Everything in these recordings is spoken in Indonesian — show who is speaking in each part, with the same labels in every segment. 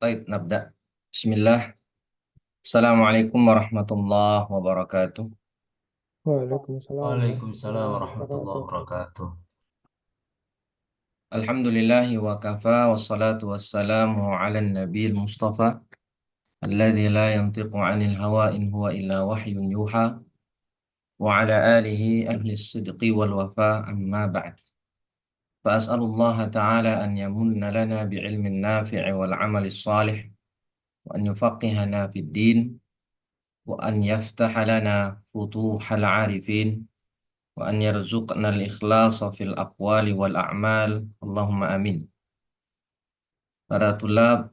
Speaker 1: Baik, nabda. Bismillah. Assalamualaikum warahmatullahi wabarakatuh.
Speaker 2: Waalaikumsalam
Speaker 3: Waalaikumsalam
Speaker 2: warahmatullahi
Speaker 3: warahmatullahi
Speaker 2: wabarakatuh.
Speaker 3: wabarakatuh.
Speaker 1: Alhamdulillahi wa kafa wassalatu wassalamu ala nabiil mustafa alladzi la yantiqu 'anil hawa in huwa illa wahyun yuha wa ala alihi ahli sidqi wal wafa amma ba'd. Fa as'alullaha ta'ala an yamunna lana bi'ilmin nafi'i wal 'amalis salih wa an yufaqqihana fid din wa an yaftaha lana futuhal 'arifin wa an yarzuqna al-ikhlasa fil aqwali wal a'mal. Allahumma amin. Para tulab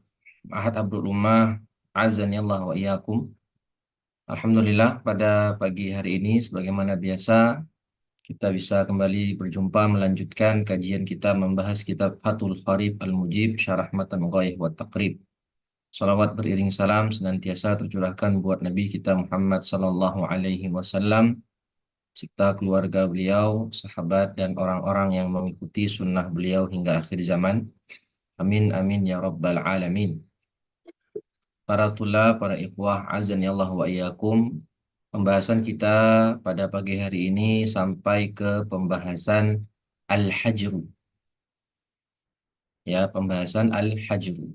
Speaker 1: Ahad Abdul Ummah, azani Allah wa iyyakum. Alhamdulillah pada pagi hari ini sebagaimana biasa kita bisa kembali berjumpa melanjutkan kajian kita membahas kitab Fathul Qarib Al-Mujib Syarah Matan Ghaih wa Taqrib. Salawat beriring salam senantiasa tercurahkan buat Nabi kita Muhammad sallallahu alaihi wasallam serta keluarga beliau, sahabat dan orang-orang yang mengikuti sunnah beliau hingga akhir zaman. Amin amin ya rabbal alamin. Para tulab, para ikhwah, azan ya Allah wa iyyakum. Pembahasan kita pada pagi hari ini sampai ke pembahasan al-hajru. Ya, pembahasan al-hajru.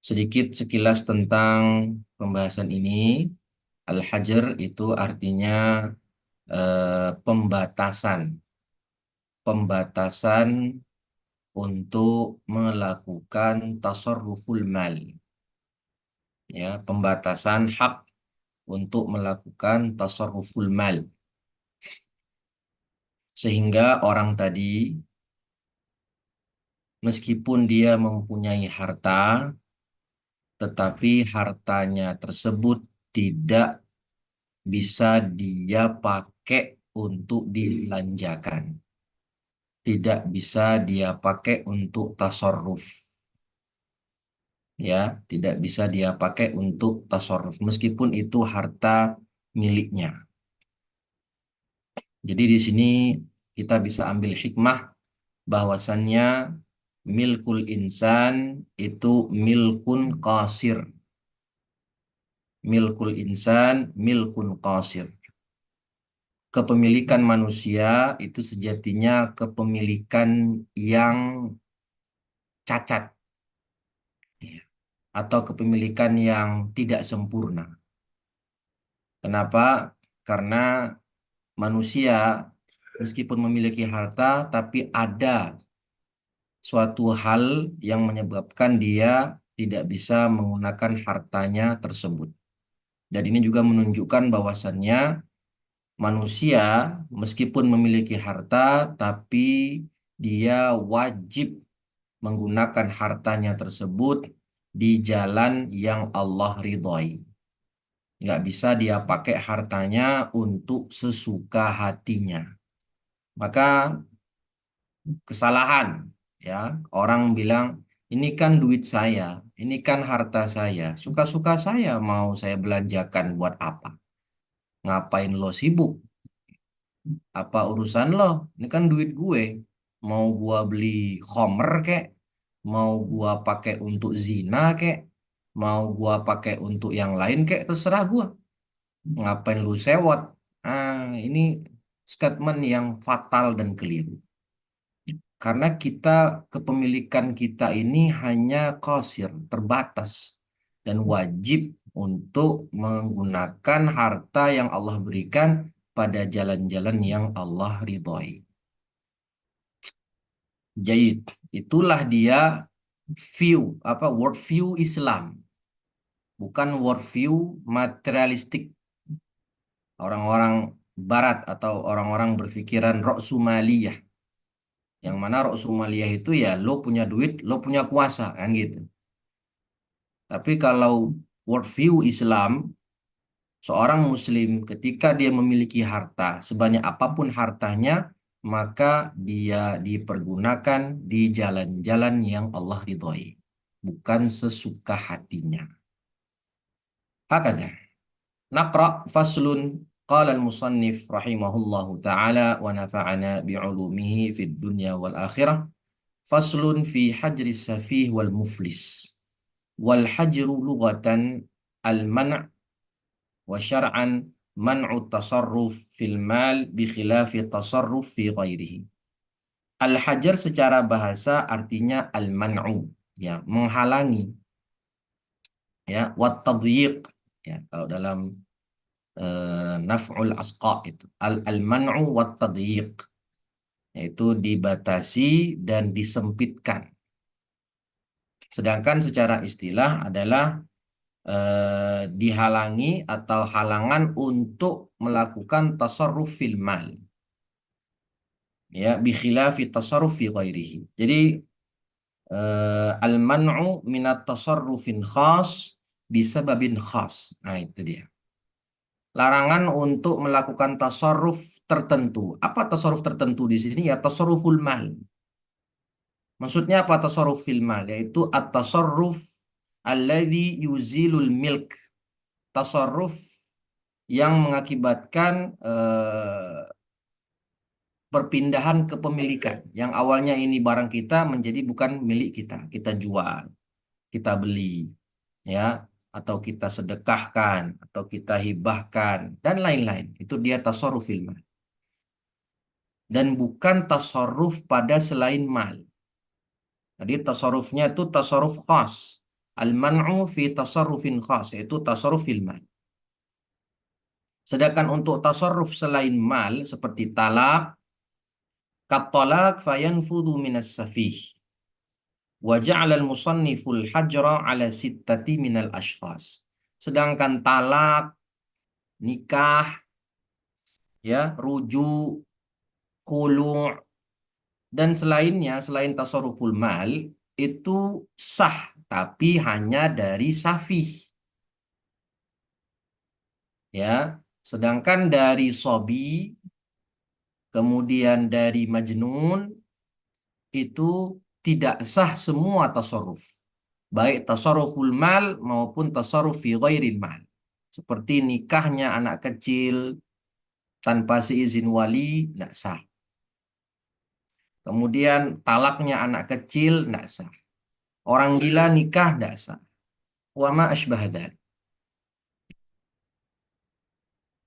Speaker 1: Sedikit sekilas tentang pembahasan ini. Al-hajr itu artinya pembatasan. Pembatasan untuk melakukan tasarruful mal. Ya, pembatasan hak untuk melakukan tasarruful mal. Sehingga orang tadi meskipun dia mempunyai harta, tetapi hartanya tersebut tidak bisa dia pakai untuk dibelanjakan. Tidak bisa dia pakai untuk tasarruf. Ya, tidak bisa dia pakai untuk tasarruf meskipun itu harta miliknya. Jadi di sini kita bisa ambil hikmah bahwasannya milkul insan itu milkun qasir. Milkul insan milkun qasir. Kepemilikan manusia itu sejatinya kepemilikan yang cacat, ya, atau kepemilikan yang tidak sempurna. Kenapa? Karena manusia meskipun memiliki harta tapi ada suatu hal yang menyebabkan dia tidak bisa menggunakan hartanya tersebut. Dan ini juga menunjukkan bahwasannya manusia meskipun memiliki harta, tapi dia wajib menggunakan hartanya tersebut di jalan yang Allah ridhoi. Nggak bisa dia pakai hartanya untuk sesuka hatinya. Maka kesalahan, ya, orang bilang ini kan duit saya, ini kan harta saya, suka-suka saya mau saya belanjakan buat apa? Ngapain lo sibuk? Apa urusan lo? Ini kan duit gue. Mau gua beli khomer kek, mau gua pakai untuk zina kek, mau gua pakai untuk yang lain kek, terserah gua. Ngapain lu sewot? Ini statement yang fatal dan keliru. Karena kepemilikan kita ini hanya qasir, terbatas dan wajib untuk menggunakan harta yang Allah berikan pada jalan-jalan yang Allah ridhoi. Jayid, itulah dia worldview Islam, bukan worldview materialistik orang-orang Barat atau orang-orang berpikiran Ra'sumaliyah. Yang mana Ra'sumaliyah itu ya lo punya duit, lo punya kuasa kan gitu. Tapi kalau worldview Islam, seorang muslim ketika dia memiliki harta, sebanyak apapun hartanya, maka dia dipergunakan di jalan-jalan yang Allah ridhoi, bukan sesuka hatinya. Hakadha. Naqra faslun qala al-musannif rahimahullahu ta'ala wa nafa'ana bi'ulumihi fid dunya wal akhirah. Faslun fi hajri safih wal muflis. Wal hajru lughatan al-man' wa syar'an man'u tasarruf fil mal bi khilafi tasarruf fi ghairihi. Al-hajar secara bahasa artinya al-man'u, ya, menghalangi, ya, wat tadyiq, ya, kalau dalam naf'ul asqa itu al-man'u wat tadyiq, yaitu dibatasi dan disempitkan. Sedangkan secara istilah adalah dihalangi atau halangan untuk melakukan tasarruf fil mal, ya, bi khilafi tasarruf fi ghairihi. Jadi al-man'u minat tasarrufin khas bisababin khas. Nah, itu dia. Larangan untuk melakukan tasarruf tertentu. Apa tasarruf tertentu di sini? Ya, tasarruful mal. Maksudnya apa tasarruf fil mal? Yaitu at-tasarruf alladzi yuzilul milk. Tasarruf yang mengakibatkan perpindahan kepemilikan. Yang awalnya ini barang kita menjadi bukan milik kita. Kita jual, kita beli, ya, atau kita sedekahkan, atau kita hibahkan, dan lain-lain. Itu dia tasarruf fil mal. Dan bukan tasarruf pada selain mal. Jadi tasarrufnya itu tasarruf khas. Al-man'u fi tasarrufin khas, yaitu tasarruf fil mal. Sedangkan untuk tasarruf selain mal seperti talak, kat-talak fayanfudhu minas safih. Wa ja'ala al-musanniful hajra ala sittati minal ashkhas. Sedangkan talak, nikah, ya, rujuk, khulu' dan selainnya selain tasarruful mal itu sah tapi hanya dari safih, ya. Sedangkan dari sobi, kemudian dari majnun, itu tidak sah semua tasarruf, baik tasarruful mal maupun tasarruf fi ghairil mal. Seperti nikahnya anak kecil tanpa seizin wali, tidak sah. Kemudian talaknya anak kecil, tidak sah. Orang gila nikah, tidak sah. Wa ma asbah dzalik.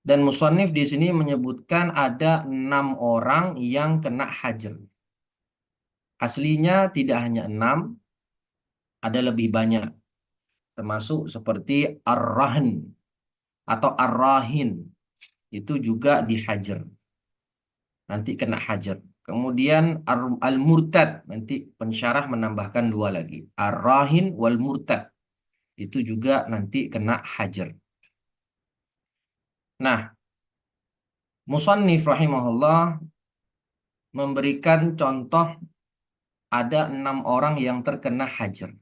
Speaker 1: Dan musannif di sini menyebutkan ada 6 orang yang kena hajar. Aslinya tidak hanya 6, ada lebih banyak. Termasuk seperti ar-rahn atau ar-rahin. Itu juga dihajar. Nanti kena hajar. Kemudian al-murtad. Nanti pensyarah menambahkan 2 lagi. Ar-rahin wal murtad. Itu juga nanti kena hajar. Nah, musannif rahimahullah memberikan contoh ada 6 orang yang terkena hajar.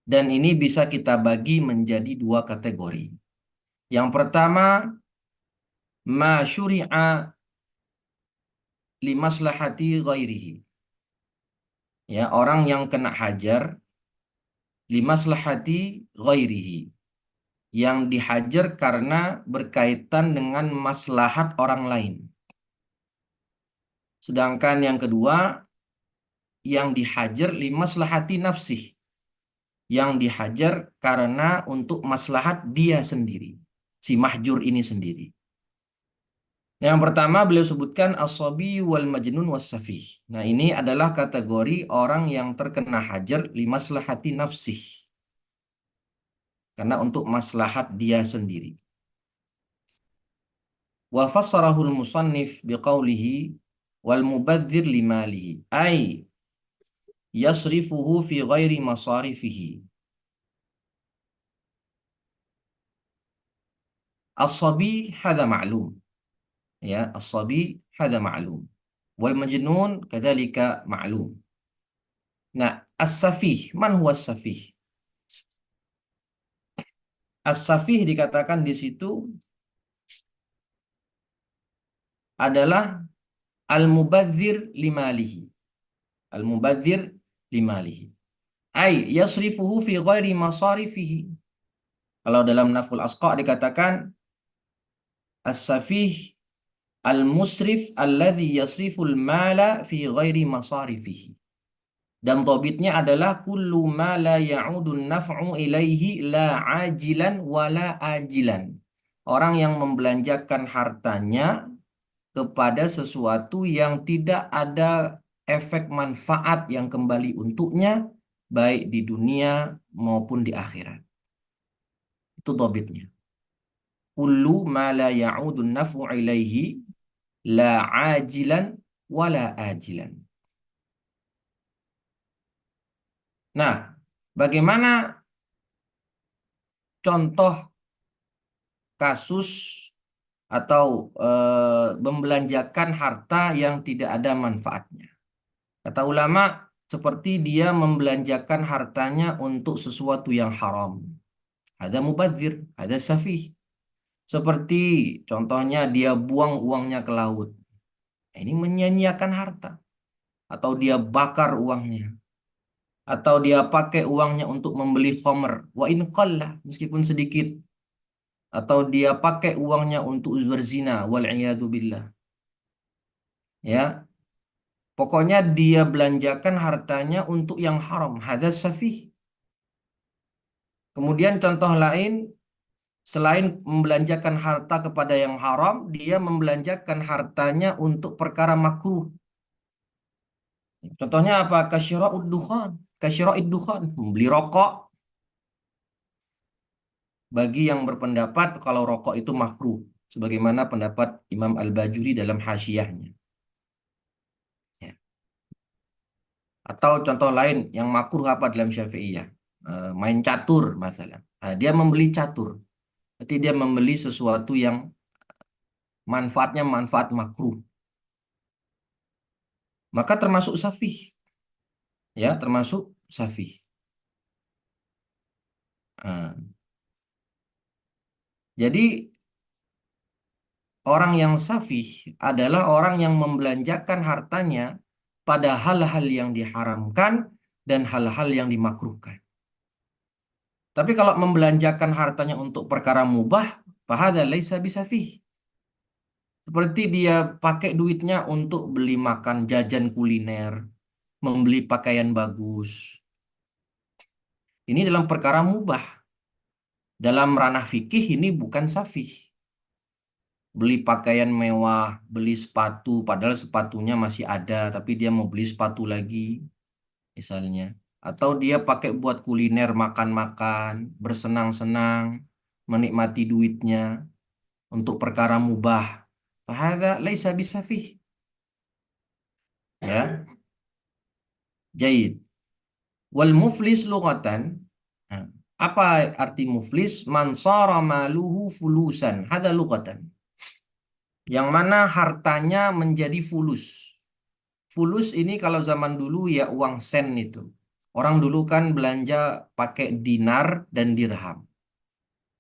Speaker 1: Dan ini bisa kita bagi menjadi 2 kategori. Yang pertama, ma syuri'a limaslahati ghairihi. Ya, orang yang kena hajar limaslahati ghairihi. Yang dihajar karena berkaitan dengan maslahat orang lain. Sedangkan yang kedua, yang dihajar limaslahati nafsih. Yang dihajar karena untuk maslahat dia sendiri. Si mahjur ini sendiri. Yang pertama beliau sebutkan as-sabi wal majnun was safih. Nah, ini adalah kategori orang yang terkena hajar limaslahati nafsih. Karena untuk maslahat dia sendiri. Wa fassarahul musannif biqaulihi wal mubadzir limalihi. Ay yasrifuhu fi ghairi masarifihi. As-sabi hadha ma'lum. Ya, as-sabi hadha ma'lum. Wal majnun kadzalika ma'lum. Nah, as-safih, man huwa as-safih? As-safih dikatakan di situ adalah al-mubadzir limalihi. Al-mubadzir limalihi. Ay yasrifuhu fi ghairi masarifihi. Kalau dalam naful asqa dikatakan as-safih al-musrif alladhi yasriful mala fi ghairi masarifihi. Dan tobitnya adalah kullu ma la ya'udun naf'u ilaihi la ajilan wala ajilan. Orang yang membelanjakan hartanya kepada sesuatu yang tidak ada efek manfaat yang kembali untuknya, baik di dunia maupun di akhirat. Itu tobitnya. Kullu ma la ya'udun naf'u ilaihi la ajilan wala ajilan. Nah, bagaimana contoh kasus atau membelanjakan harta yang tidak ada manfaatnya? Kata ulama, seperti dia membelanjakan hartanya untuk sesuatu yang haram. Ada mubadzir, ada safih. Seperti contohnya dia buang uangnya ke laut. Ini menyia-nyiakan harta. Atau dia bakar uangnya. Atau dia pakai uangnya untuk membeli khomer. Wa in qalla, meskipun sedikit. Atau dia pakai uangnya untuk berzina. Wal'iyadu billah. Ya, pokoknya dia belanjakan hartanya untuk yang haram. Hadza safih. Kemudian contoh lain, selain membelanjakan harta kepada yang haram, dia membelanjakan hartanya untuk perkara makruh. Contohnya apa? Kasyira'ud dukhan. Kasyira'id dukhan. Membeli rokok. Bagi yang berpendapat kalau rokok itu makruh. Sebagaimana pendapat Imam Al-Bajuri dalam hasyiahnya. Ya. Atau contoh lain yang makruh apa dalam Syafi'iyah? Main catur masalah. Nah, dia membeli catur. Berarti dia membeli sesuatu yang manfaatnya manfaat makruh. Maka termasuk safih. Ya, termasuk safih. Nah, jadi orang yang safih adalah orang yang membelanjakan hartanya pada hal-hal yang diharamkan dan hal-hal yang dimakruhkan. Tapi kalau membelanjakan hartanya untuk perkara mubah, fahadza laisa bisafih. Seperti dia pakai duitnya untuk beli makan jajan kuliner, membeli pakaian bagus. Ini dalam perkara mubah. Dalam ranah fikih ini bukan safih. Beli pakaian mewah, beli sepatu, padahal sepatunya masih ada, tapi dia mau beli sepatu lagi, misalnya. Atau dia pakai buat kuliner, makan-makan, bersenang-senang, menikmati duitnya untuk perkara mubah. Fahadza laisa bisafih. Ya, jaid. Wal muflis lughatan. Nah, apa arti muflis? Man sara maluhu fulusan. Hada lughatan. Yang mana hartanya menjadi fulus. Fulus ini kalau zaman dulu ya uang sen itu. Orang dulu kan belanja pakai dinar dan dirham.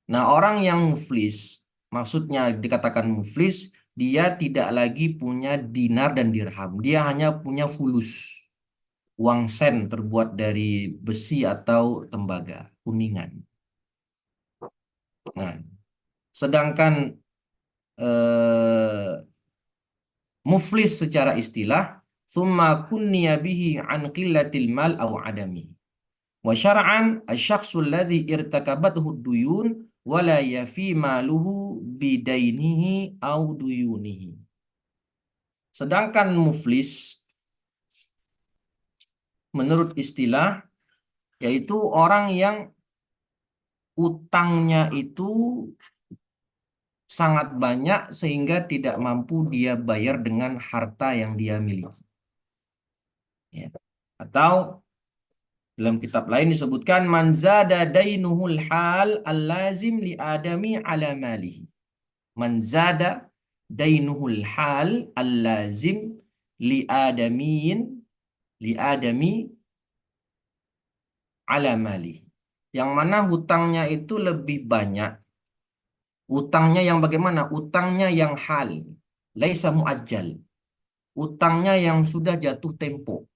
Speaker 1: Nah, orang yang muflis, maksudnya dikatakan muflis, dia tidak lagi punya dinar dan dirham. Dia hanya punya fulus. Uang sen terbuat dari besi atau tembaga, kuningan. Nah, sedangkan eh, muflis secara istilah, summa kunniya bihi an qillatil mal aw adami. Wa syar'an asy-syakhsu alladhi irtakabathu duyun wa la yafi maluhu bidainihi aw duyunihi. Sedangkan muflis menurut istilah yaitu orang yang utangnya itu sangat banyak sehingga tidak mampu dia bayar dengan harta yang dia miliki. Ya. Atau dalam kitab lain disebutkan man zada dainuhul hal al-lazim li adami ala malihi. Man zada dainuhul hal al-lazim li adamiin li adami ala malihi. Yang mana hutangnya itu lebih banyak. Utangnya yang bagaimana? Utangnya yang hal. Laisa muajjal. Utangnya yang sudah jatuh tempo.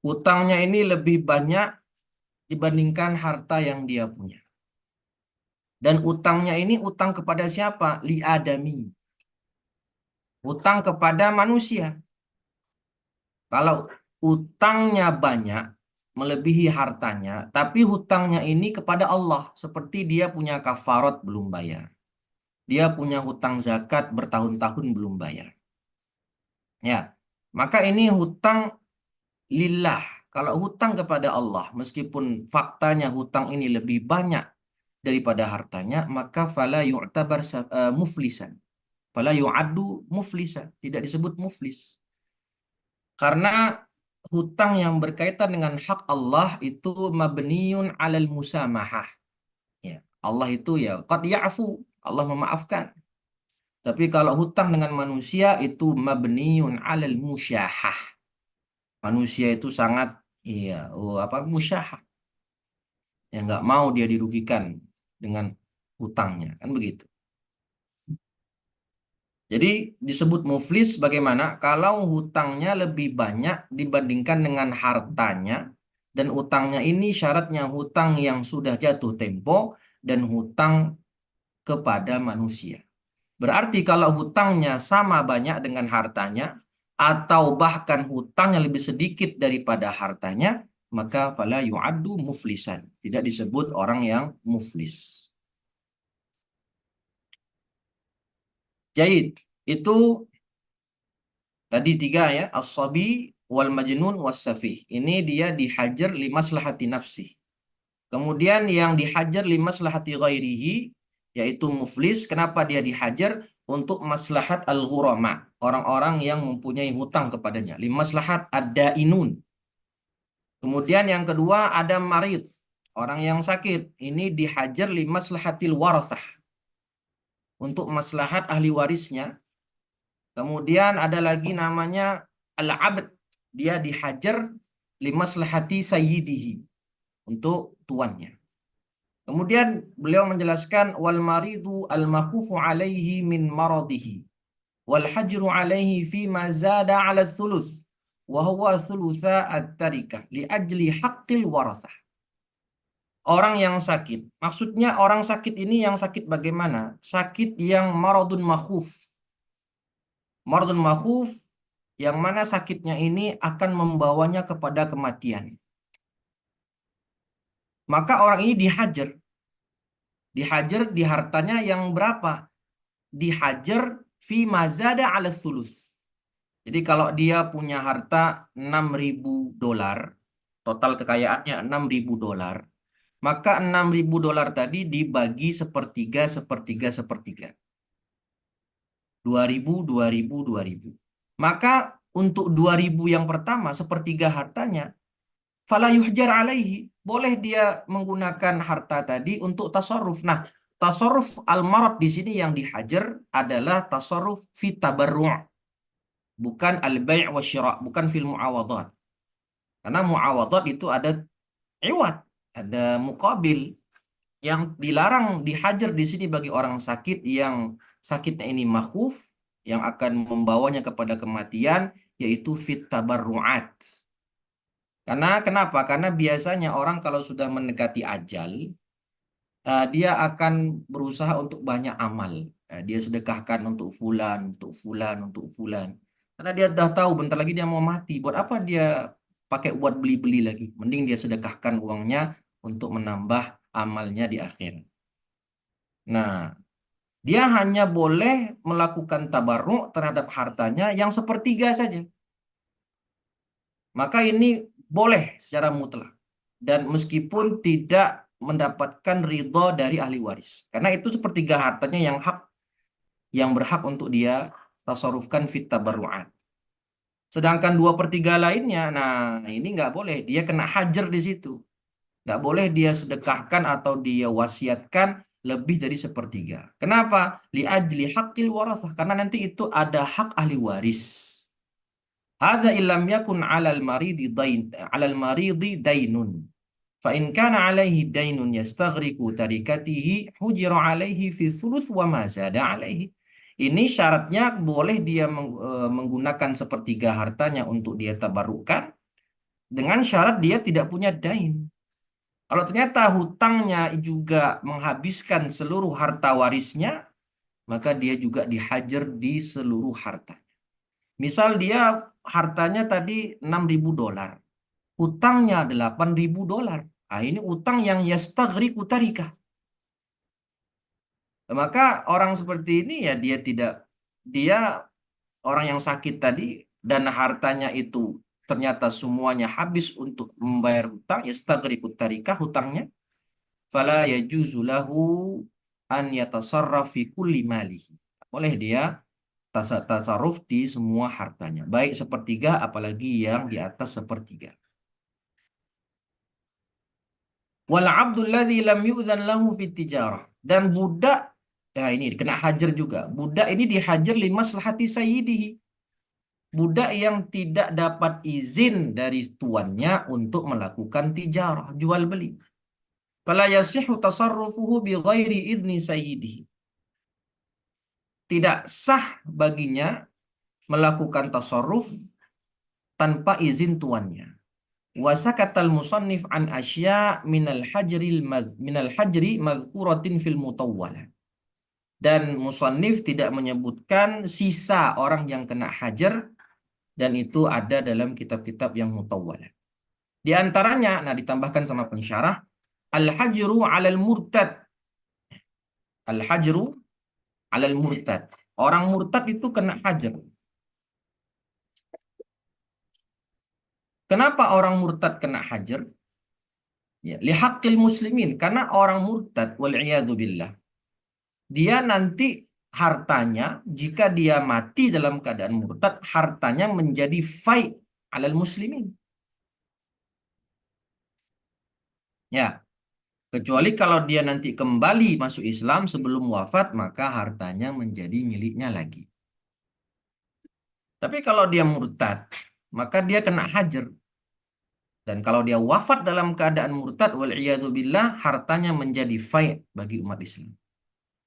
Speaker 1: Utangnya ini lebih banyak dibandingkan harta yang dia punya. Dan utangnya ini utang kepada siapa? Li adami. Utang kepada manusia. Kalau utangnya banyak, melebihi hartanya, tapi hutangnya ini kepada Allah, seperti dia punya kafarat belum bayar. Dia punya hutang zakat bertahun-tahun belum bayar. Ya, maka ini hutang lillah. Kalau hutang kepada Allah, meskipun faktanya hutang ini lebih banyak daripada hartanya, maka fala yu'tabar muflisan. Fala yu'addu muflisan. Tidak disebut muflis. Karena hutang yang berkaitan dengan hak Allah itu mabniun alal musamahah. Ya, Allah itu ya qad ya'fu, Allah memaafkan. Tapi kalau hutang dengan manusia itu mabniun alal musyahah. Manusia itu sangat musyahah. Ya nggak mau dia dirugikan dengan hutangnya, kan begitu. Jadi disebut muflis bagaimana? Kalau hutangnya lebih banyak dibandingkan dengan hartanya, dan hutangnya ini syaratnya hutang yang sudah jatuh tempo dan hutang kepada manusia. Berarti kalau hutangnya sama banyak dengan hartanya, atau bahkan hutangnya lebih sedikit daripada hartanya, maka fala yu'addu muflisan. Tidak disebut orang yang muflis. Jahit. Itu tadi tiga ya, as-sabi wal majnun was safih. Ini dia dihajar limaslahati nafsi. Kemudian yang dihajar limaslahati ghairihi yaitu muflis. Kenapa dia dihajar? Untuk maslahat al-ghurama, orang-orang yang mempunyai hutang kepadanya. Limaslahat ad-dainun. Kemudian yang kedua ada marid, orang yang sakit. Ini dihajar limaslahatil warathah, untuk maslahat ahli warisnya. Kemudian ada lagi namanya al-abd. Dia dihajar limaslahati sayyidihi, untuk tuannya. Kemudian beliau menjelaskan wal maridu al makhufu alaihi min maradihi wal hajru alaihi fi ma zada ala thuluth wa huwa thulutha at-tarikah li ajli haqqil warathah. Orang yang sakit, maksudnya orang sakit ini yang sakit bagaimana? Sakit yang maradun makhuf. Maradun makhuf yang mana sakitnya ini akan membawanya kepada kematian. Maka orang ini dihajar. Dihajar di hartanya yang berapa? Dihajar fi mazada ala thuluth. Jadi kalau dia punya harta 6.000 dolar, total kekayaannya 6.000 dolar, maka 6.000 dolar tadi dibagi sepertiga, sepertiga, sepertiga. 2.000, 2.000, 2.000. Maka untuk 2.000 yang pertama, sepertiga hartanya, fala yuhjar alaihi, boleh dia menggunakan harta tadi untuk tasarruf. Nah, tasarruf al-marad di sini yang dihajar adalah tasarruf fi tabarru', bukan al-bai' wa syira', bukan fil muawadat. Karena muawadat itu ada iwad, ada muqabil. Yang dilarang dihajar di sini bagi orang sakit yang sakitnya ini makhuf, yang akan membawanya kepada kematian, yaitu fit tabarru'at. Karena kenapa? Karena biasanya orang kalau sudah mendekati ajal, dia akan berusaha untuk banyak amal. Dia sedekahkan untuk fulan, untuk fulan, untuk fulan. Karena dia dah tahu bentar lagi dia mau mati. Buat apa dia pakai buat beli-beli lagi? Mending dia sedekahkan uangnya untuk menambah amalnya di akhir. Nah, dia hanya boleh melakukan tabarruk terhadap hartanya yang sepertiga saja. Maka ini boleh secara mutlak. Dan meskipun tidak mendapatkan ridho dari ahli waris. Karena itu sepertiga hartanya yang berhak untuk dia tasarufkan fit tabarru'at. Sedangkan 2/3 lainnya, nah ini nggak boleh. Dia kena hajar di situ. Nggak boleh dia sedekahkan atau dia wasiatkan lebih dari sepertiga. Kenapa? Li'ajli haqqil warathah. Karena nanti itu ada hak ahli waris. Hadza illam yakun 'alal maridi dainun. Fa in kana 'alaihi dainun yastaghriqu tarikatihi hujira 'alaihi fi thuluth wa ma zada 'alaihi. Ini syaratnya boleh dia menggunakan sepertiga hartanya untuk dia tabarrukan dengan syarat dia tidak punya dain. Kalau ternyata hutangnya juga menghabiskan seluruh harta warisnya, maka dia juga dihajar di seluruh harta. Misal dia hartanya tadi 6.000 dolar, utangnya 8.000 dolar. Ah, ini utang yang yastaghriqu tarikah. Maka orang seperti ini ya dia orang yang sakit tadi dan hartanya itu ternyata semuanya habis untuk membayar hutang, yastaghriqu tarikah, hutangnya, fala yajuzu lahu an yatasarraf fi kulli malihi. Boleh dia tasarruf di semua hartanya, baik sepertiga apalagi yang di atas sepertiga. Wal abdul ladzi lam yu'dzan lahu fit tijarah. Dan budak, ya ini kena hajar juga. Budak ini dihajar limaslahati sayyidihi. Budak yang tidak dapat izin dari tuannya untuk melakukan tijarah, jual beli. Fala yasihu tasarrufuhu bi ghairi izni sayyidihi. Tidak sah baginya melakukan tasarruf tanpa izin tuannya. Wasakatal musannif an asya minal hajri madhkuratin fil mutawwalah. Dan musannif tidak menyebutkan sisa orang yang kena hajar, dan itu ada dalam kitab-kitab yang mutawwalah. Di antaranya, nah ditambahkan sama pensyarah, al-hajru 'alal murtad. Al-hajru 'alal murtad. Orang murtad itu kena hajar. Kenapa orang murtad kena hajar? Ya, lihaqqil muslimin, karena orang murtad wal billah, dia nanti hartanya, jika dia mati dalam keadaan murtad, hartanya menjadi fai' alal muslimin. Ya, kecuali kalau dia nanti kembali masuk Islam sebelum wafat, maka hartanya menjadi miliknya lagi. Tapi kalau dia murtad, maka dia kena hajar. Dan kalau dia wafat dalam keadaan murtad, wal billah, hartanya menjadi fai' bagi umat Islam.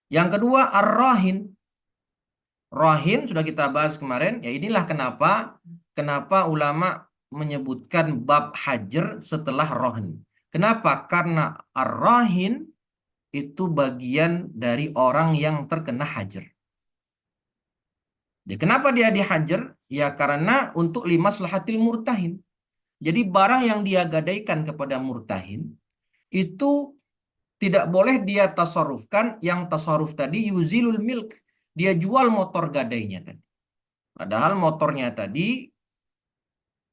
Speaker 1: Yang kedua, ar-rahin. Rahin sudah kita bahas kemarin. Ya inilah kenapa ulama menyebutkan bab hajar setelah rohin. Kenapa? Karena ar-rahin itu bagian dari orang yang terkena hajar. Ya, kenapa dia dihajar? Ya karena untuk limaslahatil murtahin. Jadi barang yang dia gadaikan kepada murtahin itu tidak boleh dia tasarrufkan. Yang tasarruf tadi yuzilul milk. Dia jual motor gadainya tadi. Padahal motornya tadi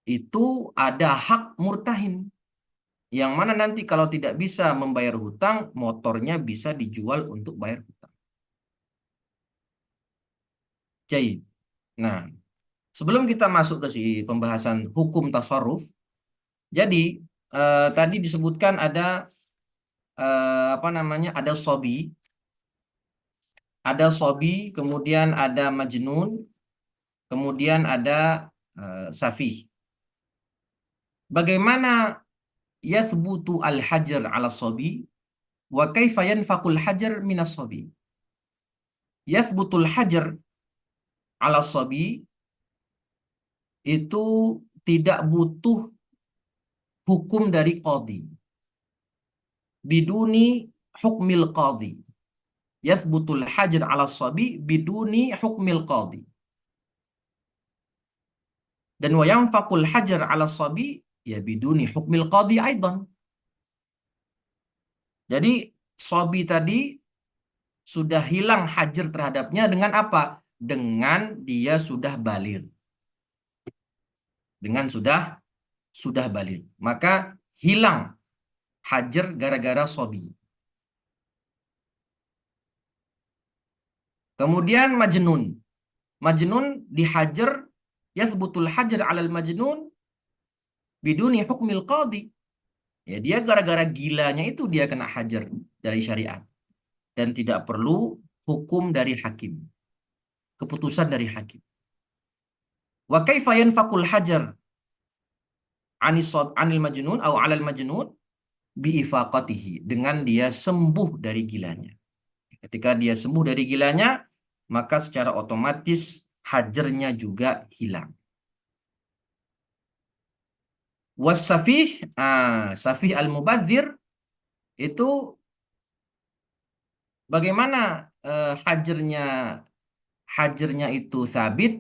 Speaker 1: itu ada hak murtahin. Yang mana nanti kalau tidak bisa membayar hutang, motornya bisa dijual untuk bayar hutang. Jadi, nah, sebelum kita masuk ke si pembahasan hukum tasarruf, jadi tadi disebutkan ada apa namanya? Ada sobi, kemudian ada majnun, kemudian ada safih. Bagaimana yathbutu al-hajar ala sobi? Wa kaifa yanfaqul hajar minas sobi? Yathbutul hajar ala sobi itu tidak butuh hukum dari qadhi. Biduni hukmil qadhi. Yathbutul hajar ala sobi biduni hukmil qadhi. Dan wa yanfaqul hajar ala sobi ya biduni hukmil qadhi aidan. Jadi sobi tadi sudah hilang hajar terhadapnya dengan apa? Dengan dia sudah baligh. Dengan sudah baligh. Maka hilang hajar gara-gara sobi. Kemudian majnun. Majnun dihajar, yathbutul hajar alal majnun biduni hukmil qadhi. Ya, dia gara-gara gilanya itu dia kena hajar dari syariat. Dan tidak perlu hukum dari hakim. Keputusan dari hakim. Wa kaifa yanfaqul hajar anil majnun atau alal majnun biifaqatihi, dengan dia sembuh dari gilanya. Ketika dia sembuh dari gilanya, maka secara otomatis hajarnya juga hilang. Wasafih, safih al-mubadzir itu bagaimana hajarnya itu sabit,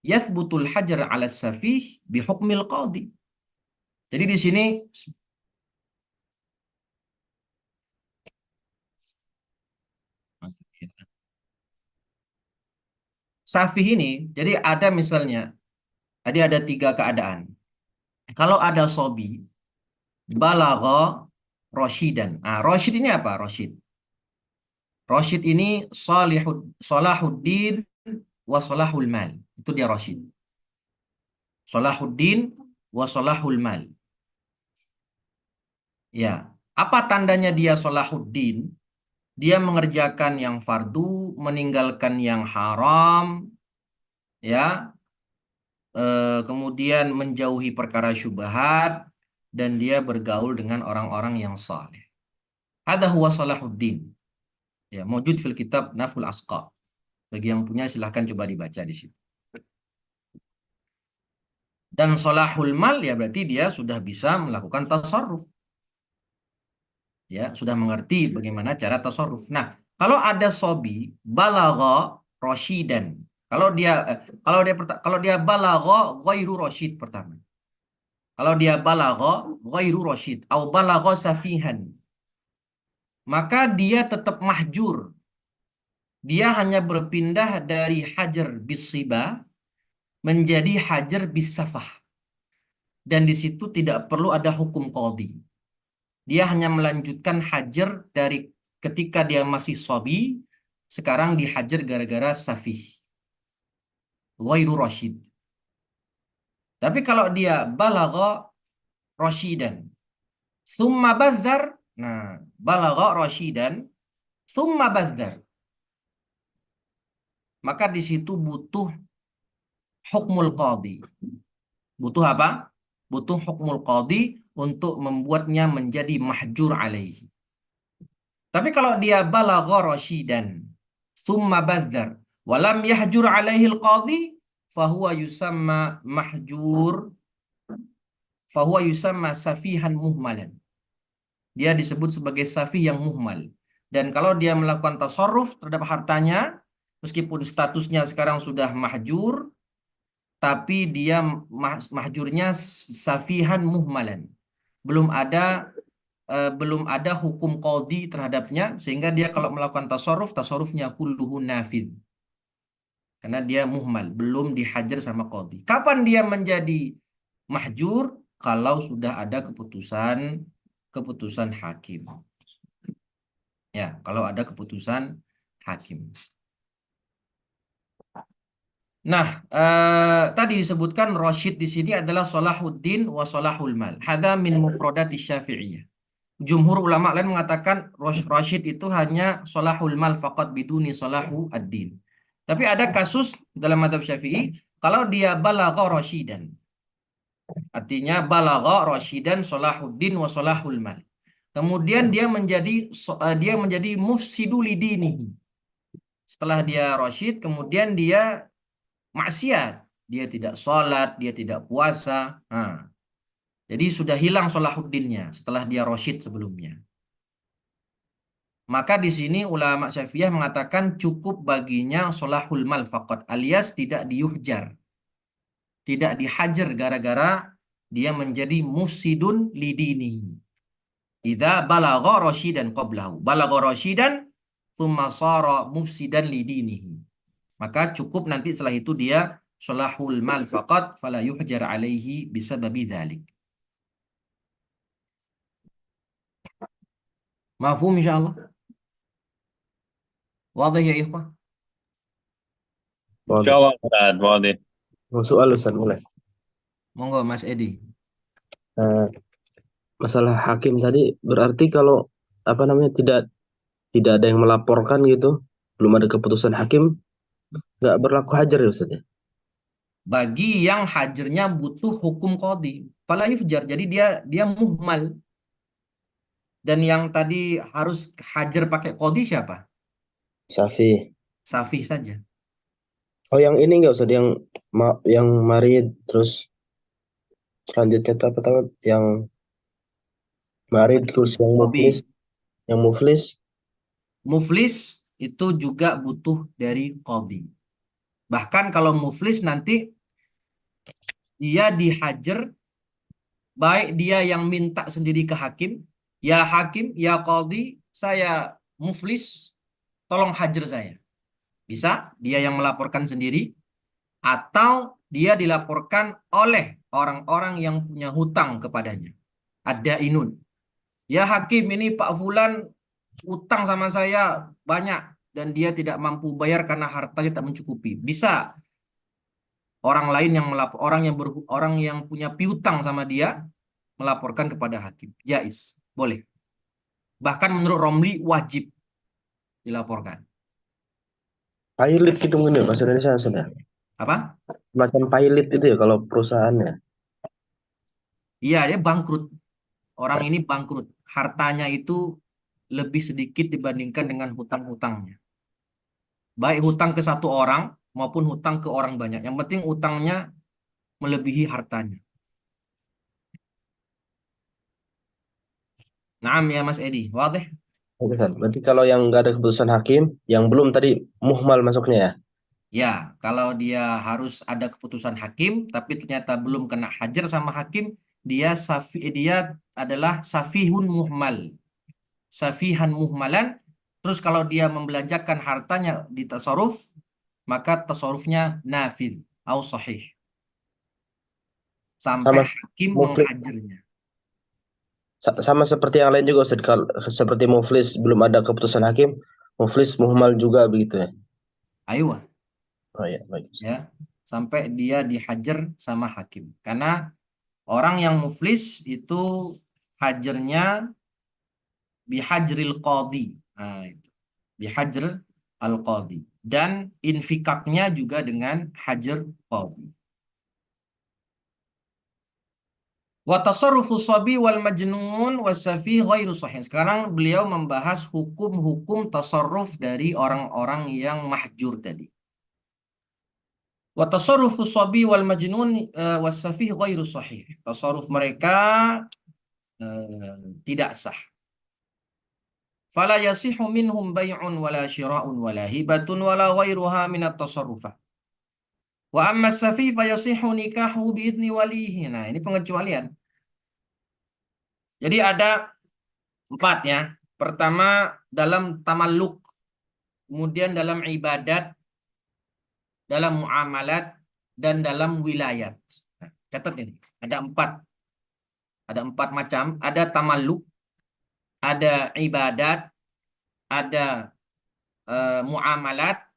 Speaker 1: yathbutul hajar 'ala safih bihukmil qadhi. Jadi di sini safih ini, jadi ada misalnya, tadi ada tiga keadaan. Kalau ada sobi, balagha, rosyidan. Nah, rosyid ini apa? Rosyid. Rosyid ini salahuddin wa salahul mal. Itu dia rosyid. Salahuddin wa salahul mal. Ya. Apa tandanya dia salahuddin? Dia mengerjakan yang fardu, meninggalkan yang haram, ya, kemudian menjauhi perkara syubhat, dan dia bergaul dengan orang-orang yang saleh. Hada huwa salahuddin. Ya, mewujud fil kitab Naful Asqa. Bagi yang punya silahkan coba dibaca di situ. Dan solahul mal ya berarti dia sudah bisa melakukan tasarruf. Ya, sudah mengerti bagaimana cara tasarruf. Nah, kalau ada sobi, balagha rosyidan. Kalau dia balagha ghairu rasyid pertama. Kalau dia balagha ghairu rasyid atau balagha safihan, maka dia tetap mahjur. Dia hanya berpindah dari hajar bisiba menjadi hajar bisafah. Dan di situ tidak perlu ada hukum qadhi. Dia hanya melanjutkan hajar dari ketika dia masih sobi, sekarang dihajar gara-gara safih. Ghairu rasyid. Tapi kalau dia balagha rasyidan, thumma bazzar, nah, balagha rasyidan, thumma bazzar. Maka di situ butuh hukmul qadhi. Butuh apa? Butuh hukmul qadhi untuk membuatnya menjadi mahjur alaihi. Tapi kalau dia balagha rasyidan, thumma bazzar, walam yahjur alaihi al-qadhi, fahuwa yusamma mahjur, fahuwa yusamma safihan muhmalan. Dia disebut sebagai safih yang muhmal. Dan kalau dia melakukan tasarruf terhadap hartanya, meskipun statusnya sekarang sudah mahjur, tapi dia mahjurnya safihan muhmalan. Belum ada hukum qadhi terhadapnya, sehingga dia kalau melakukan tasarruf, tasarrufnya kulluhu nafidh. Karena dia muhmal, belum dihajar sama qadhi. Kapan dia menjadi mahjur? Kalau sudah ada keputusan hakim. Ya, kalau ada keputusan hakim. Nah, tadi disebutkan Rashid di sini adalah Salahuddin wa Salahul Mal. Hada min mufradati Syafi'iyah. Jumhur ulama lain mengatakan Rashid itu hanya Salahul Mal faqat biduni Salahu ad-din. Tapi ada kasus dalam mazhab Syafi'i kalau dia balagha rasyidan. Artinya balagha rasyidan Salahuddin wa Salahul Mal. Kemudian dia menjadi mufsidu lidinihi. Setelah dia rasyid, kemudian dia maksiat. Dia tidak sholat, dia tidak puasa. Nah, jadi sudah hilang Salahuddinnya setelah dia rasyid sebelumnya. Maka di sini ulama Syafi'iyah mengatakan cukup baginya sholahul mal faqat, alias tidak diyuhjar. Tidak dihajar gara-gara dia menjadi mufsidun lidini. Idza balagha rasyidan qablahu. Balagha rasyidan thumma sara mufsidan lidinihi. Maka cukup nanti setelah itu dia sholahul mal faqat fala yuhjar alaihi bisababi dzalik. Mafhum insyaallah. Wadih ya ikhwah.
Speaker 3: إن
Speaker 2: واضح.
Speaker 3: شاء الله Ustaz, واضح.
Speaker 2: هو سؤال أستاذ mulai.
Speaker 1: Monggo Mas Edi.
Speaker 2: Eh, Masalah hakim tadi berarti kalau apa namanya tidak ada yang melaporkan gitu, belum ada keputusan hakim, nggak berlaku hajar ya Ustaz ya?
Speaker 1: Bagi yang hajarnya butuh hukum qadhi, fala yufjar. Jadi dia muhmal. Dan yang tadi harus hajar pakai qadhi siapa?
Speaker 2: Safi.
Speaker 1: Safih saja.
Speaker 2: Oh yang ini nggak Ustaz, yang marid terus selanjutnya itu apa tahu yang marid terus yang muflis,
Speaker 1: Sobi.
Speaker 2: yang muflis.
Speaker 1: Muflis itu juga butuh dari qadhi. Bahkan kalau muflis nanti Dia dihajar, baik dia yang minta sendiri ke hakim, ya hakim, ya qadhi, saya muflis, tolong hajar saya. Bisa dia yang melaporkan sendiri, atau dia dilaporkan oleh orang-orang yang punya hutang kepadanya. Ada inun. Ya hakim, ini Pak Fulan utang sama saya banyak dan dia tidak mampu bayar karena hartanya tak mencukupi. Bisa orang lain yang melapor, orang yang punya piutang sama dia melaporkan kepada hakim. Jais, boleh. Bahkan menurut Romli wajib dilaporkan.
Speaker 2: Pilot gitu mungkin ya bahasa Indonesia maksudnya.
Speaker 1: Apa?
Speaker 2: Macam pilot itu ya kalau perusahaannya.
Speaker 1: Iya, dia bangkrut. Orang ini bangkrut. Hartanya itu lebih sedikit dibandingkan dengan hutang-hutangnya. Baik hutang ke satu orang maupun hutang ke orang banyak. Yang penting hutangnya melebihi hartanya. Naam ya Mas Edi, wadih?
Speaker 2: Oke, San. Berarti kalau yang nggak ada keputusan hakim, yang belum tadi muhmal masuknya ya.
Speaker 1: Ya, kalau dia harus ada keputusan hakim, tapi ternyata belum kena hajar sama hakim, dia adalah safihun muhmal, safihan muhmalan. Terus kalau dia membelanjakan hartanya di tasarruf, maka tasarrufnya nafid atau sahih sampai
Speaker 2: Sama
Speaker 1: hakim
Speaker 2: muflis,
Speaker 1: menghajarnya.
Speaker 2: sama seperti yang lain juga Ustaz. Seperti muflis belum ada keputusan hakim, muflis muhmal juga begitu ya.
Speaker 1: Ayo,
Speaker 2: Oh iya, baik
Speaker 1: ya,
Speaker 2: Ustaz.
Speaker 1: sampai dia dihajar sama hakim. Karena orang yang muflis itu hajarnya bihajril qadhi. Nah, itu. Bihajr al-qadhi. Dan infikaknya juga dengan hajar qadhi. Wa tasarrufu sabi wal majnun wasafi ghairu sahih. Sekarang beliau membahas hukum-hukum tasarruf dari orang-orang yang mahjur tadi. Wa tasarrufu sabi wal majnun wasafi ghairu sahih. Tasarruf mereka tidak sah. Fala yasihu minhum bai'un wala syira'un wala hibatun wala ghairuha minat tasarrufat. Wa amma safi fa yasihu nikahu biidni walihi. Nah, ini pengecualian. Jadi ada empat ya. Pertama dalam tamalluk, kemudian dalam ibadat, dalam muamalat, dan dalam wilayat. Nah, catat ini. Ada empat macam. Ada tamalluk, ada ibadat, ada muamalat,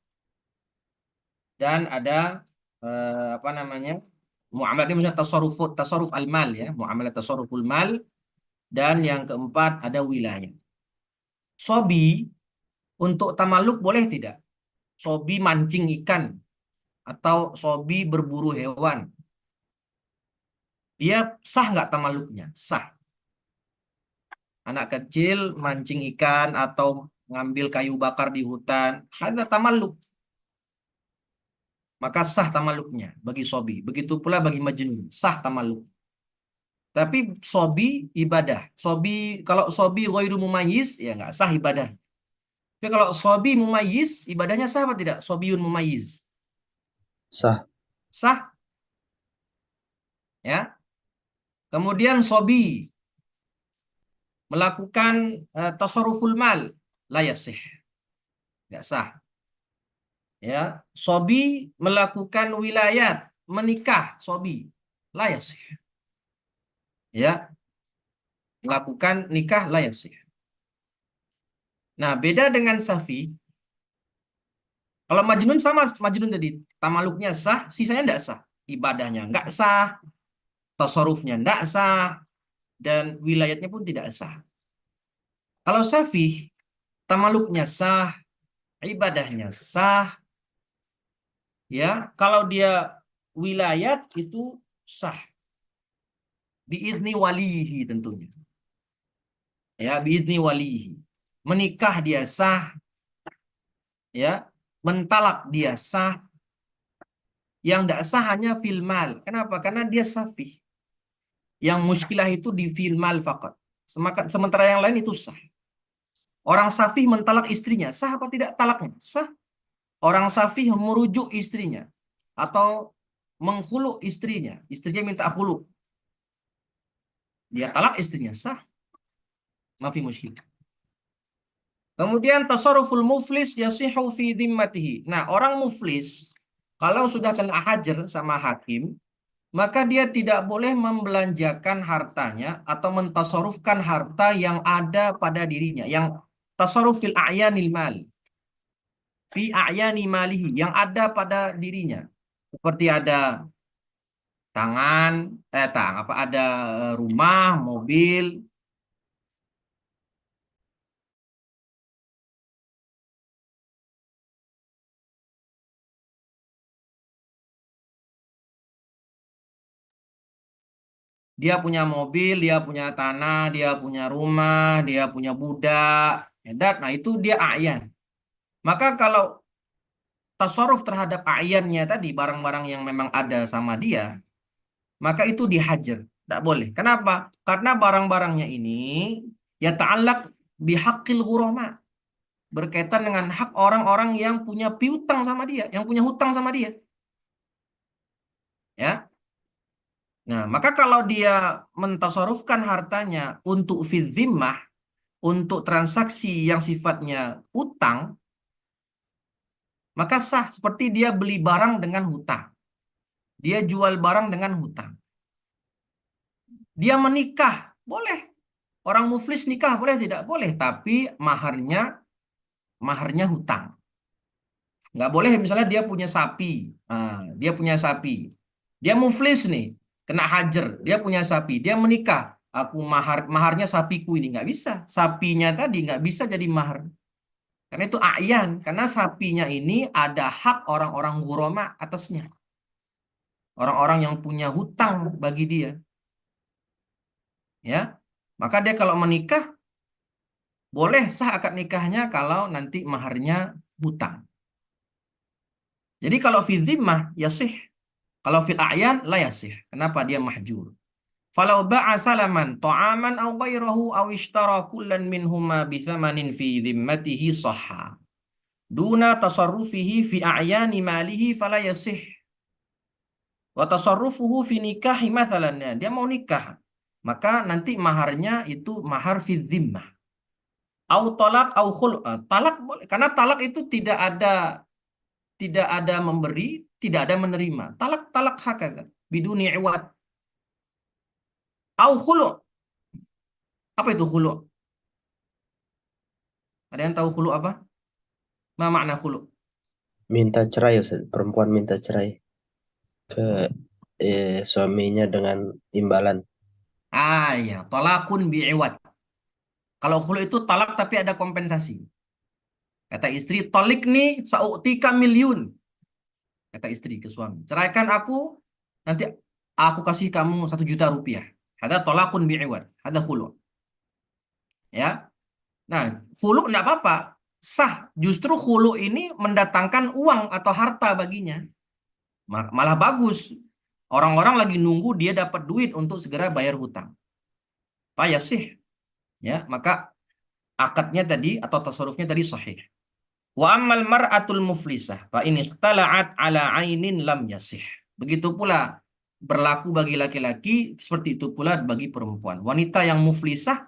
Speaker 1: dan ada apa namanya? Muamalat ini maksudnya tasarruf al-mal ya, muamalat tasarruful mal, dan yang keempat ada wilayah. Sobi untuk tamaluk boleh tidak? Sobi mancing ikan atau sobi berburu hewan. Dia sah nggak tamaluknya? Sah. Anak kecil mancing ikan atau ngambil kayu bakar di hutan, ada tamaluk. Maka sah tamaluknya bagi sobi. Begitu pula bagi majnun, sah tamaluk. Tapi sobi ibadah. Kalau sobi ghairu mumayyiz ya nggak sah ibadah. Tapi kalau sobi mumayyiz ibadahnya sah apa tidak? Sobiun mumayyiz.
Speaker 2: Sah.
Speaker 1: Sah ya. Kemudian sobi melakukan tasarruful mal la yasih. Nggak sah. Ya, sobi melakukan wilayat, menikah sobi la yasih. Ya, melakukan nikah la yasih. Nah, beda dengan safi. Kalau majnun sama majnun tadi, tamaluknya sah, sisanya enggak sah. Ibadahnya enggak sah, tasarrufnya enggak sah, dan wilayatnya pun tidak sah. Kalau safi, tamaluknya sah, ibadahnya sah, ya. Kalau dia wilayat itu sah, biizni walihi tentunya. Ya, biizni walihi. Menikah dia sah, ya. Mentalak dia sah. Yang tidak sah hanya filmal. Kenapa? Karena dia safih. Yang muskilah itu di filmal fakat. Sementara yang lain itu sah. Orang safih mentalak istrinya. Sah apa tidak talaknya? Sah. Orang safih merujuk istrinya. Atau menghulu istrinya, istrinya minta khulu, dia talak istrinya sah, mafi musykil. Kemudian tasarruful muflis yasihu fi dhimmatihi. Nah, orang muflis kalau sudah kena hajar sama hakim, maka dia tidak boleh membelanjakan hartanya atau mentasarufkan harta yang ada pada dirinya, yang tasarruf fil a'yanil mal, fi a'yani malihi, yang ada pada dirinya. Seperti ada tangan, apa ada rumah, mobil, dia punya mobil, dia punya tanah, dia punya rumah, dia punya budak, edat. Nah, itu dia a'yan. Maka kalau tasarruf terhadap a'yannya tadi, barang-barang yang memang ada sama dia, maka itu dihajar. Tidak boleh. Kenapa? Karena barang-barangnya ini ya ta'allaq bihaqqil ghurama, berkaitan dengan hak orang-orang yang punya piutang sama dia, yang punya hutang sama dia. Ya. Nah, maka kalau dia mentasarufkan hartanya untuk fidzimmah, untuk transaksi yang sifatnya utang, maka sah seperti dia beli barang dengan hutang. Dia jual barang dengan hutang. Dia menikah, boleh. Orang muflis nikah boleh tidak? Boleh, tapi maharnya hutang. Nggak boleh misalnya dia punya sapi. Nah, dia punya sapi. Dia muflis nih, kena hajar. Dia punya sapi. Dia menikah. Aku maharnya sapiku ini. Nggak bisa. Sapinya tadi nggak bisa jadi mahar. Karena itu a'yan. Karena sapinya ini ada hak orang-orang ghurama atasnya. Orang-orang yang punya hutang bagi dia. Ya, maka dia kalau menikah, boleh sah akad nikahnya kalau nanti maharnya hutang. Jadi kalau fi dhimmah yasih, kalau fil a'yan la yasih. Kenapa dia mahjur? Falau ba'a salaman ta'aman aw ghairahu aw ishtara kullan minhuma bi thamanin fi dhimmatihi sahha. Duna tasarrufihi fi a'yani malihi fala yasih. Wa tasarrufuhu fi nikahi mathalan. Ya, dia mau nikah. Maka nanti maharnya itu mahar fi dhimmah. Au talak au khul. Talak boleh. Karena talak itu tidak ada memberi, tidak ada menerima. Talak talak hakata biduni iwad. Au khulu. Apa itu khulu? Ada yang tahu khulu apa? Ma makna khulu?
Speaker 2: Minta cerai Ustaz. Perempuan minta cerai ke suaminya dengan imbalan.
Speaker 1: Ah ya, talakun bi'iwad. Kalau khulu itu talak tapi ada kompensasi. Kata istri, tolik nih sautika milyun. Kata istri ke suami. Ceraikan aku, nanti aku kasih kamu 1 juta rupiah. Ada tolakun bi'iwad. Ada khulu. Ya. Nah, khulu enggak apa-apa. Sah. Justru khulu ini mendatangkan uang atau harta baginya. Malah bagus. Orang-orang lagi nunggu dia dapat duit untuk segera bayar hutang. Payah sih. Ya, maka akadnya tadi atau tasarrufnya tadi sahih. Wa ammal mar'atul muflisah fa in ikhtala'at ala ainin lam yasih. Begitu pula berlaku bagi laki-laki, seperti itu pula bagi perempuan. Wanita yang muflisah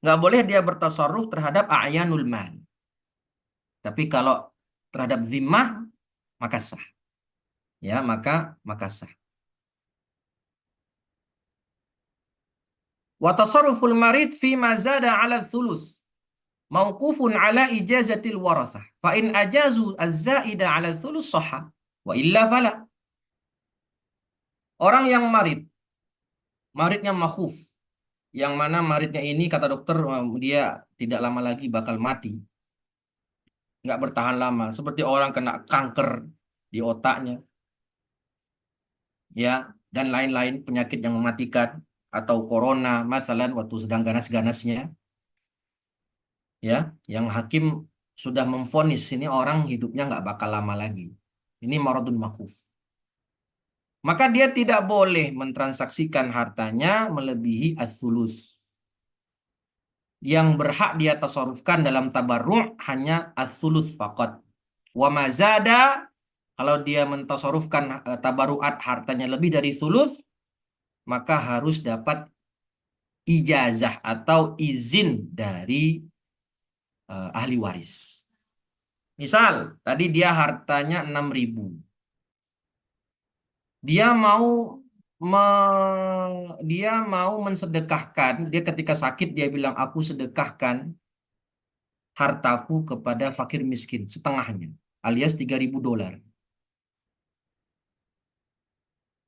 Speaker 1: nggak boleh dia bertasarruf terhadap a'yanul mal. Tapi kalau terhadap zimmah maka sah. Ya, maka sah. Wa tasarruful marid fi ma zada 'ala thuluth mauqufun 'ala ijazatil warathah. Fa in ajazu az-zaida 'ala thuluth sahha wa illa fala. Orang yang maridnya makhuf, yang mana maridnya ini kata dokter dia tidak lama lagi bakal mati, nggak bertahan lama, seperti orang kena kanker di otaknya, ya, dan lain-lain penyakit yang mematikan atau corona, masalah waktu sedang ganas-ganasnya, ya, yang hakim sudah memvonis ini orang hidupnya nggak bakal lama lagi. Ini maradun makhuf. Maka dia tidak boleh mentransaksikan hartanya melebihi as-sulus. Yang berhak dia tasarufkan dalam tabarru' hanya as-sulus faqat. Wa mazada Kalau dia mentasarufkan tabaruat hartanya lebih dari thuluth, maka harus dapat ijazah atau izin dari ahli waris. Misal, tadi dia hartanya 6.000. Dia mau dia mau mensedekahkan, dia ketika sakit dia bilang aku sedekahkan hartaku kepada fakir miskin setengahnya, alias $3.000.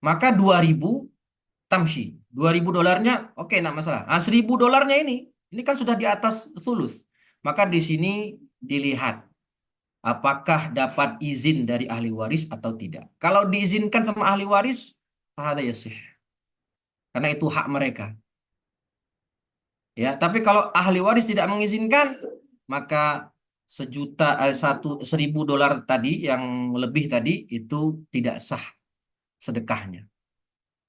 Speaker 1: Maka 2.000 tamshi. $2.000, oke, enggak masalah. Nah, $1.000 ini kan sudah di atas sulus. Maka di sini dilihat apakah dapat izin dari ahli waris atau tidak. Kalau diizinkan sama ahli waris, fahada yasih. Karena itu hak mereka. Ya, tapi kalau ahli waris tidak mengizinkan, maka $1.000 tadi yang lebih tadi itu tidak sah sedekahnya.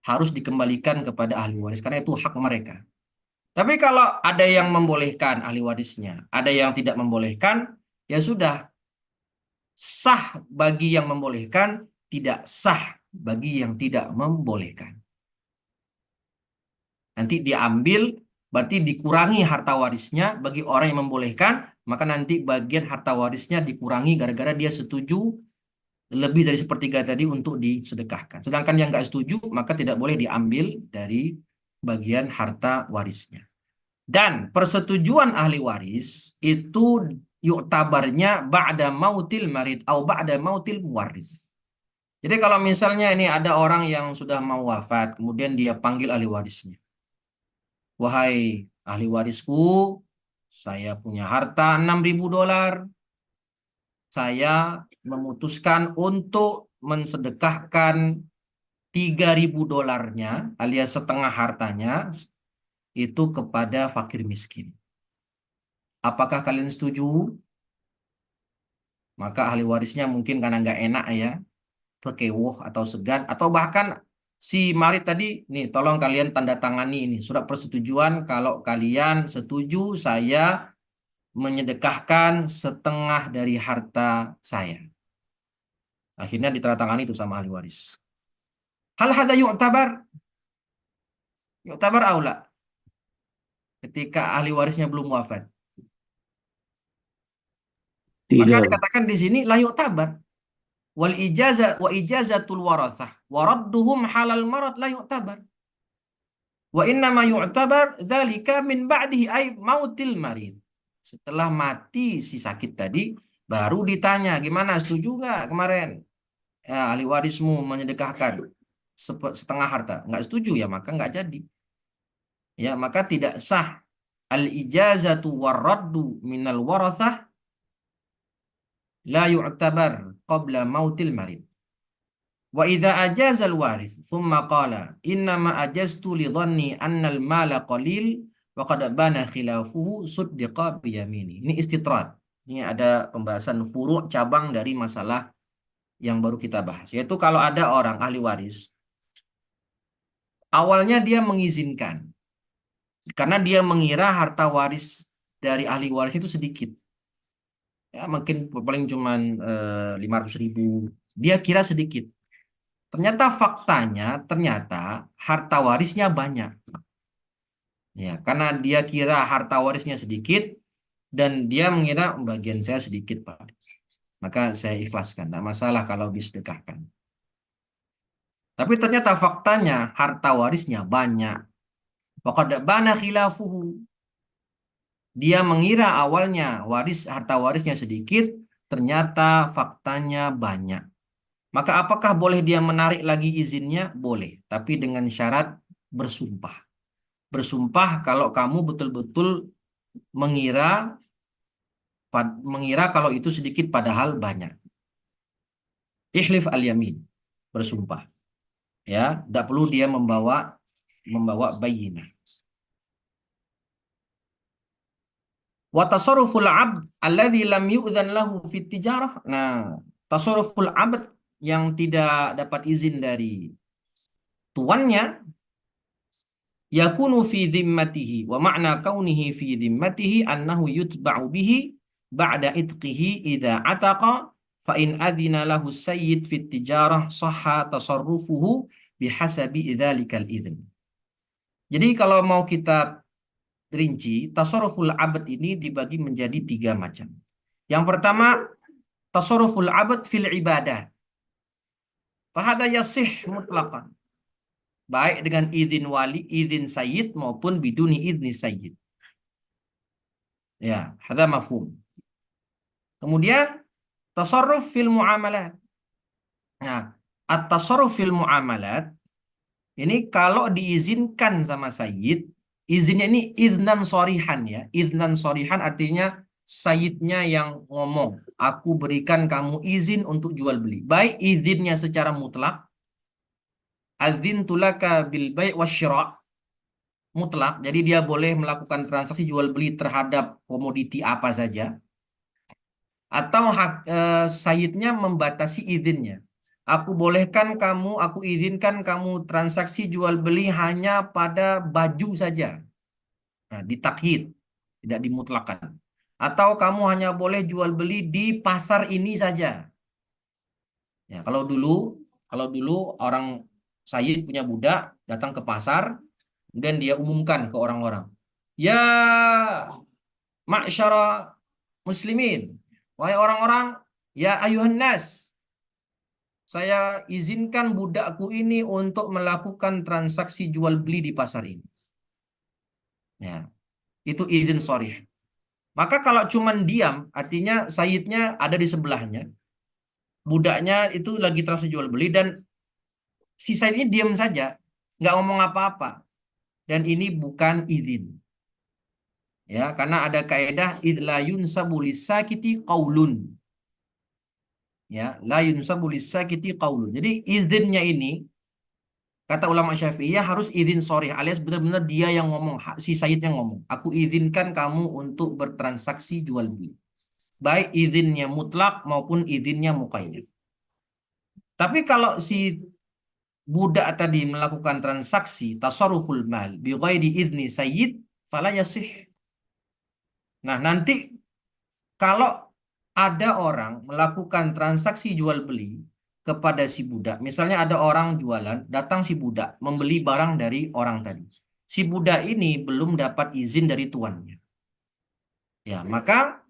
Speaker 1: Harus dikembalikan kepada ahli waris karena itu hak mereka. Tapi kalau ada yang membolehkan ahli warisnya, ada yang tidak membolehkan, ya sudah, sah bagi yang membolehkan, tidak sah bagi yang tidak membolehkan. Nanti diambil, berarti dikurangi harta warisnya bagi orang yang membolehkan, maka nanti bagian harta warisnya dikurangi gara-gara dia setuju lebih dari sepertiga tadi untuk disedekahkan. Sedangkan yang nggak setuju, maka tidak boleh diambil dari bagian harta warisnya. Dan persetujuan ahli waris itu yuktabarnya ba'da mautil marid atau ba'da mautil muwaris. Jadi kalau misalnya ini ada orang yang sudah mau wafat, kemudian dia panggil ahli warisnya. Wahai ahli warisku, saya punya harta $6.000. Saya memutuskan untuk mensedekahkan $3.000 alias setengah hartanya itu kepada fakir miskin. Apakah kalian setuju? Maka ahli warisnya mungkin karena nggak enak ya, berkewuh atau segan, atau bahkan si Marit tadi, nih tolong kalian tanda tangani ini surat persetujuan kalau kalian setuju saya menyedekahkan setengah dari harta saya. Akhirnya ditandatangani itu sama ahli waris. Hal hadza yu'tabar? Yu'tabar aula ketika ahli warisnya belum wafat. Maka
Speaker 2: Tidak.
Speaker 1: dikatakan di sini la yu'tabar. Wal ijazah wa ijazatul warathah wa radduhum halal marad la yu'tabar. Wa inna ma yu'tabar dzalika min ba'dihi ay mautil marid. Setelah mati si sakit tadi baru ditanya, gimana, setuju nggak kemarin ya, ahli warismu menyedekahkan setengah harta? Nggak setuju ya maka nggak jadi. Ya, maka tidak sah al ijazatu waraddu minal warathah la yu'tabar qabla mautil marid. Wa idza ajazal waris thumma qala innama ajaztu li dhanni anna al mala qalil wa qad bana khilafuhu suddiqa bi yamini. Ini istitrad. Ini ada pembahasan furu' cabang dari masalah yang baru kita bahas. Yaitu kalau ada orang ahli waris, awalnya dia mengizinkan karena dia mengira harta waris dari ahli waris itu sedikit. Ya, mungkin paling cuman 500.000. Dia kira sedikit. Ternyata faktanya, ternyata harta warisnya banyak. Ya, karena dia kira harta warisnya sedikit dan dia mengira bagian saya sedikit, Pak. Maka saya ikhlaskan, tidak masalah kalau disedekahkan. Tapi ternyata faktanya harta warisnya banyak. Waqad bana khilafuhu. Dia mengira awalnya harta warisnya sedikit, ternyata faktanya banyak. Maka apakah boleh dia menarik lagi izinnya? Boleh, tapi dengan syarat bersumpah. Bersumpah kalau kamu betul-betul mengira mengira kalau itu sedikit padahal banyak. Ihlif al-yamin, bersumpah. Ya, tidak perlu dia membawa bayyinah. Wa tasarruful 'abd alladzi lam yu'dzan lahu fit tijarah. Nah, tasarruful 'abd yang tidak dapat izin dari tuannya yakunu fi dhimmatihi wa ma'na kaunihi fi dhimmatihi annahu yutba'u bihi ba'da itqihi idza ataqa fa in adzina lahu sayyid fit tijarah sahha tasarrufuhu bihasabi dzalikal idzn. Jadi kalau mau kita rinci, tasarruful abad ini dibagi menjadi tiga macam. Yang pertama, tasarruful abad fil ibadah. Fahada yasih mutlaqan. Baik dengan izin wali, izin sayyid maupun biduni izni sayyid. Ya, hadza mafhum. Kemudian tasarruf fil muamalat. Nah, at-tasarruf fil muamalat ini kalau diizinkan sama sayyid, izinnya ini iznan sorihan ya. Iznan sorihan artinya sayyidnya yang ngomong, aku berikan kamu izin untuk jual beli. Baik izinnya secara mutlak, azin tulaka bil bai' wasyira, mutlak. Jadi dia boleh melakukan transaksi jual beli terhadap komoditi apa saja. Atau sayyidnya membatasi izinnya. Aku izinkan kamu transaksi jual beli hanya pada baju saja. Nah, ditakhid, tidak dimutlakan. Atau kamu hanya boleh jual beli di pasar ini saja. Ya, kalau dulu orang sayyid punya budak datang ke pasar, kemudian dia umumkan ke orang-orang. Ya, ma'syara muslimin. Wahai orang-orang, ya ayuhan nas. Saya izinkan budakku ini untuk melakukan transaksi jual beli di pasar ini. Ya, itu izin sharih. Maka kalau cuman diam, artinya sayyidnya ada di sebelahnya, budaknya itu lagi transaksi jual beli dan si sayyidnya diam saja, nggak ngomong apa-apa. Dan ini bukan izin. Ya, karena ada kaidah idla yunsabu lisakiti qaulun. Ya, la yunsabu lisakiti qaulun. Jadi izinnya ini kata ulama Syafi'iyah harus izin sharih alias benar-benar dia yang ngomong, si Sayyid yang ngomong. Aku izinkan kamu untuk bertransaksi jual beli. Baik izinnya mutlak maupun izinnya muqayyad. Tapi kalau si budak tadi melakukan transaksi tasarruful mal bi ghairi izni sayyid fala yasih. Nah, nanti kalau ada orang melakukan transaksi jual beli kepada si budak, misalnya ada orang jualan, datang si budak membeli barang dari orang tadi. Si budak ini belum dapat izin dari tuannya. Ya, maka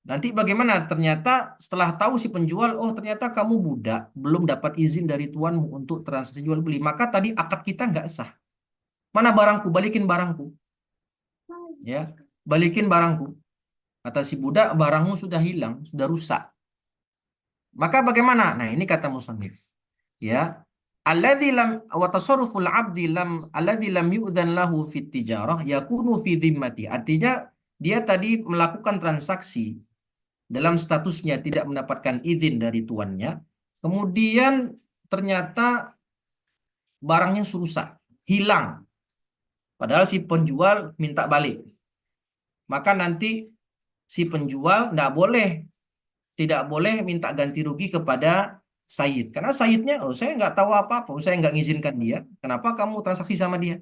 Speaker 1: nanti bagaimana? Ternyata setelah tahu si penjual, oh ternyata kamu budak, belum dapat izin dari tuanmu untuk transaksi jual beli. Maka tadi akad kita nggak sah. Mana barangku? Balikin barangku. Ya, balikin barangku. Kata si budak, barangmu sudah hilang, sudah rusak. Maka bagaimana? Nah, ini kata musannif. Ya, alladzi lam wa tasarruful 'abdi lam alladzi lam yu'dzan lahu fit tijarah yakunu fi dhimmati. Artinya dia tadi melakukan transaksi dalam statusnya tidak mendapatkan izin dari tuannya, kemudian ternyata barangnya rusak, hilang. Padahal si penjual minta balik. Maka nanti si penjual tidak boleh minta ganti rugi kepada Sayyid. Karena Sayyidnya, oh saya nggak tahu apa-apa, saya nggak ngizinkan dia. Kenapa kamu transaksi sama dia?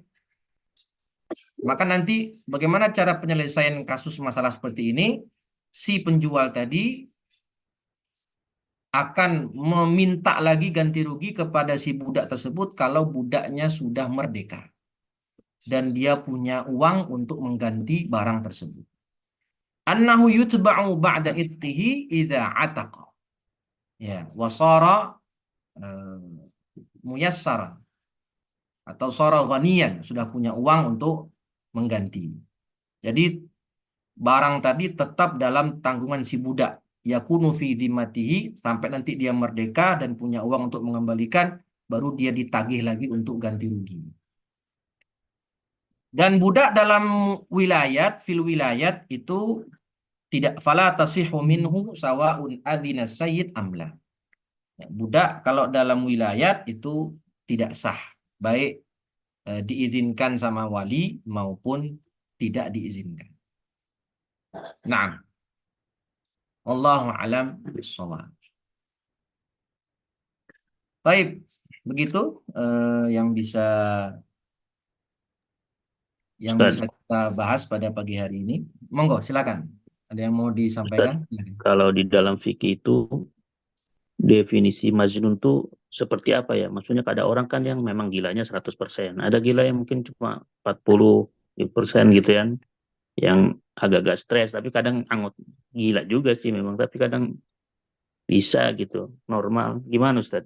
Speaker 1: Maka nanti bagaimana cara penyelesaian kasus masalah seperti ini? Si penjual tadi akan meminta lagi ganti rugi kepada si budak tersebut kalau budaknya sudah merdeka. Dan dia punya uang untuk mengganti barang tersebut. Annahu yutba'u ba'da ittihi idza ataqa. Ya, wasara muyassara atau sara ghaniyan, sudah punya uang untuk mengganti. Jadi barang tadi tetap dalam tanggungan si budak. Yakunu fi dhimmatihi sampai nanti dia merdeka dan punya uang untuk mengembalikan, baru dia ditagih lagi untuk ganti rugi. Dan budak dalam fil wilayat itu tidak fala tasihhu minhu sawaun adzina sayyid amla. Budak kalau dalam wilayat itu tidak sah, baik diizinkan sama wali maupun tidak diizinkan. Nah, Allahu alam bishawab. Baik, begitu yang bisa
Speaker 2: Ustaz,
Speaker 1: kita bahas pada pagi hari ini. Monggo, silakan. Ada yang mau
Speaker 2: Ustaz,
Speaker 1: disampaikan?
Speaker 2: kalau di dalam fikih itu
Speaker 3: definisi Majnun tuh seperti apa ya? Maksudnya ada orang kan yang memang gilanya 100%. Ada gila yang mungkin cuma 40% gitu kan. Yang agak-agak stres, tapi kadang angot gila juga sih memang, tapi kadang bisa gitu, normal. Gimana Ustaz?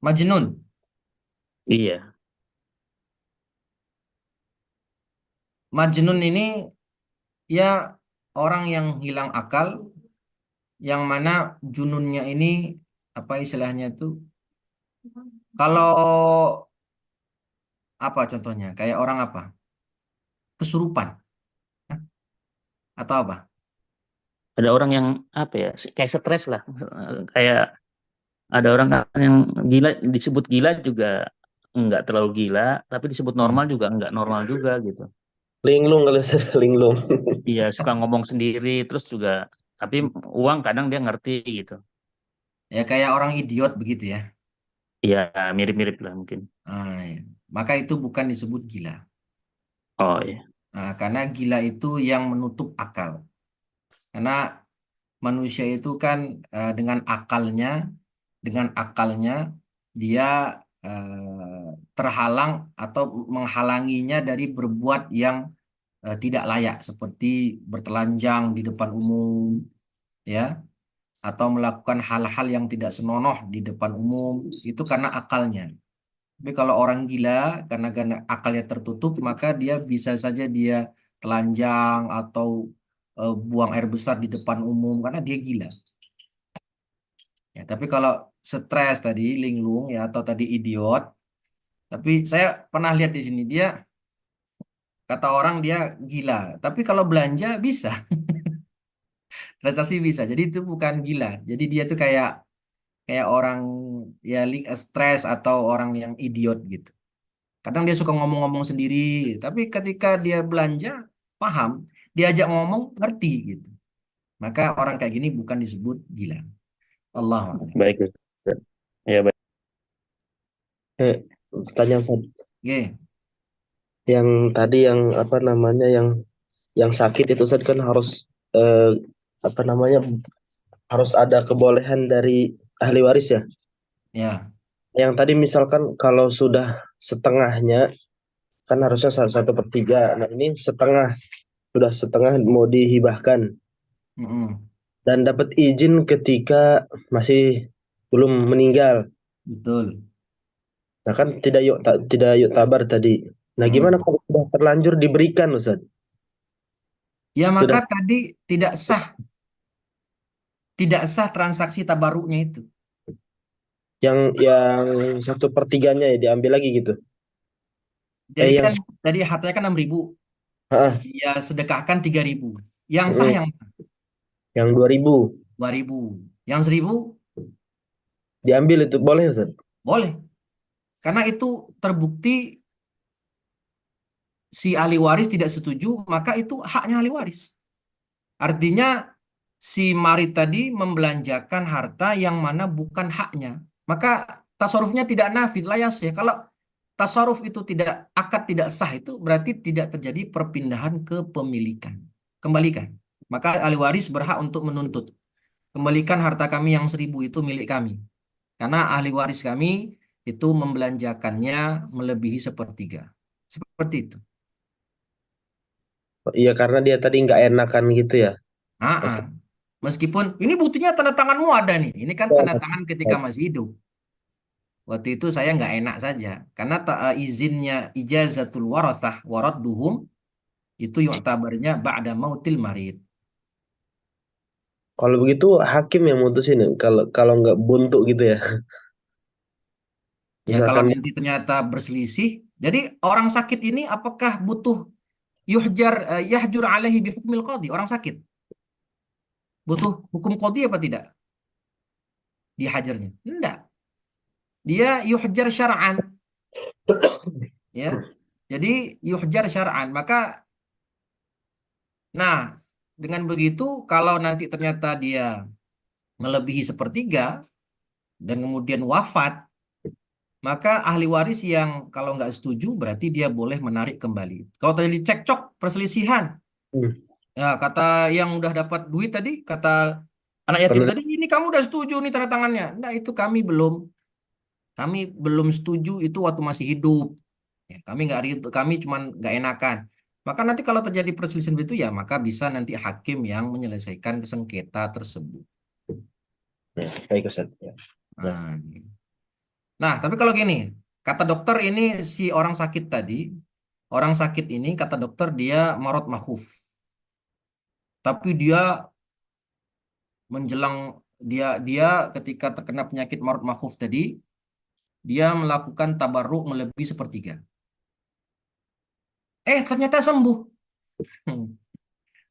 Speaker 1: Majnun.
Speaker 3: Iya,
Speaker 1: Majnun ini ya orang yang hilang akal, yang mana jununnya ini apa istilahnya itu? Kalau apa contohnya? Kayak orang apa? Kesurupan. Hah? Atau apa?
Speaker 3: ada orang yang apa ya, kayak stres lah. Kayak ada orang kan yang gila, disebut gila juga nggak terlalu gila, tapi disebut normal
Speaker 1: Hmm.
Speaker 3: juga nggak normal juga gitu.
Speaker 2: Linglung kalau Ustaz, linglung.
Speaker 3: Iya, suka ngomong sendiri, terus juga tapi uang kadang dia ngerti gitu.
Speaker 1: Ya kayak orang idiot begitu ya.
Speaker 3: Iya, mirip-mirip lah mungkin.
Speaker 1: Ah, ya. Maka itu bukan disebut gila.
Speaker 3: Oh iya,
Speaker 1: Nah, karena gila itu yang menutup akal. Karena manusia itu kan dengan akalnya dia terhalang atau menghalanginya dari berbuat yang tidak layak, seperti bertelanjang di depan umum, ya, atau melakukan hal-hal yang tidak senonoh di depan umum, itu karena akalnya. Tapi kalau orang gila, karena akalnya tertutup, maka dia bisa saja dia telanjang atau buang air besar di depan umum karena dia gila. Ya, tapi kalau stres tadi, linglung ya atau tadi idiot, tapi saya pernah lihat di sini dia kata orang dia gila. Tapi kalau belanja bisa, transaksi bisa. Jadi itu bukan gila. Jadi dia tuh kayak kayak orang ya stres atau orang yang idiot gitu. Kadang dia suka ngomong-ngomong sendiri, tapi ketika dia belanja paham, diajak ngomong ngerti gitu. Maka orang kayak gini bukan disebut gila. Allah.
Speaker 3: baik Ustaz. Ya baik.
Speaker 2: Eh, Pertanyaan Ustaz,
Speaker 1: Oke,
Speaker 2: yang tadi yang apa namanya yang sakit itu Ustaz kan harus eh, apa namanya harus ada kebolehan dari ahli waris ya.
Speaker 1: ya,
Speaker 2: Yang tadi misalkan kalau sudah setengahnya kan harusnya satu per tiga. Nah ini setengah, sudah setengah mau dihibahkan
Speaker 1: mm-mm,
Speaker 2: dan dapat izin ketika masih belum meninggal.
Speaker 1: betul.
Speaker 2: Nah kan tidak yuk tabar tadi. Nah gimana
Speaker 1: Mm-mm.
Speaker 2: kalau sudah terlanjur diberikan Ustaz?
Speaker 1: Ya maka
Speaker 2: Sudah
Speaker 1: tadi tidak sah, tidak sah transaksi tabaruknya itu.
Speaker 2: yang satu per tiganya ya diambil lagi gitu.
Speaker 1: Jadi
Speaker 2: Yang
Speaker 1: kan tadi hartanya kan 6.000,
Speaker 2: ah,
Speaker 1: ya sedekahkan 3.000. Yang sah
Speaker 2: mm,
Speaker 1: yang
Speaker 2: yang 2.000
Speaker 1: 2.000, yang 1.000
Speaker 2: diambil itu boleh Ustaz?
Speaker 1: boleh. Karena itu terbukti si ahli waris tidak setuju, maka itu haknya ahli waris. Artinya si Mari tadi membelanjakan harta yang mana bukan haknya. Maka tasarufnya tidak nafid, layas ya. Kalau tasaruf itu tidak, akad tidak sah itu berarti tidak terjadi perpindahan kepemilikan. Kembalikan. Maka ahli waris berhak untuk menuntut. Kembalikan harta kami yang 1.000 itu milik kami. Karena ahli waris kami itu membelanjakannya melebihi sepertiga. Seperti itu.
Speaker 2: Iya karena dia tadi nggak enakan gitu ya.
Speaker 1: Ah,
Speaker 2: Pas
Speaker 1: ah. Meskipun ini buktinya tanda tanganmu ada nih. Ini kan tanda tangan ketika masih hidup. Waktu itu saya nggak enak saja. Karena izinnya ijazatul warathah waradduhum itu yuktabarnya ba'da mautil marid.
Speaker 2: kalau begitu hakim yang mutusin ya. Kalau kalau nggak buntu gitu ya.
Speaker 1: Ya kalau
Speaker 2: Misalkan
Speaker 1: nanti ternyata berselisih. Jadi orang sakit ini apakah butuh yahjur alaihi bihukmil qadhi? Orang sakit butuh hukum qadhi apa tidak dihajarnya? Enggak. Dia yuhjar syar'an, ya. Jadi yuhjar syar'an. Nah, dengan begitu kalau nanti ternyata dia melebihi sepertiga dan kemudian wafat, maka ahli waris yang kalau nggak setuju berarti dia boleh menarik kembali. Kalau tadi cekcok perselisihan,
Speaker 2: hmm,
Speaker 1: ya kata yang udah dapat duit tadi, kata Anak yatim
Speaker 2: Pernah
Speaker 1: tadi, ini kamu udah setuju nih tanda tangannya. Nah, itu kami belum. Kami belum setuju itu waktu masih hidup. Ya, kami nggak ridho, kami cuman nggak enakan. Maka nanti kalau terjadi perselisihan itu ya maka bisa nanti hakim yang menyelesaikan sengketa tersebut.
Speaker 2: ya, baik Ustaz. Ya. Jelas.
Speaker 1: Nah, nah, tapi kalau gini, kata dokter ini si orang sakit tadi, orang sakit ini kata dokter dia marot mahuf. Tapi dia menjelang dia dia ketika terkena penyakit marot mahuf tadi, dia melakukan tabarruk melebihi sepertiga. Ternyata sembuh.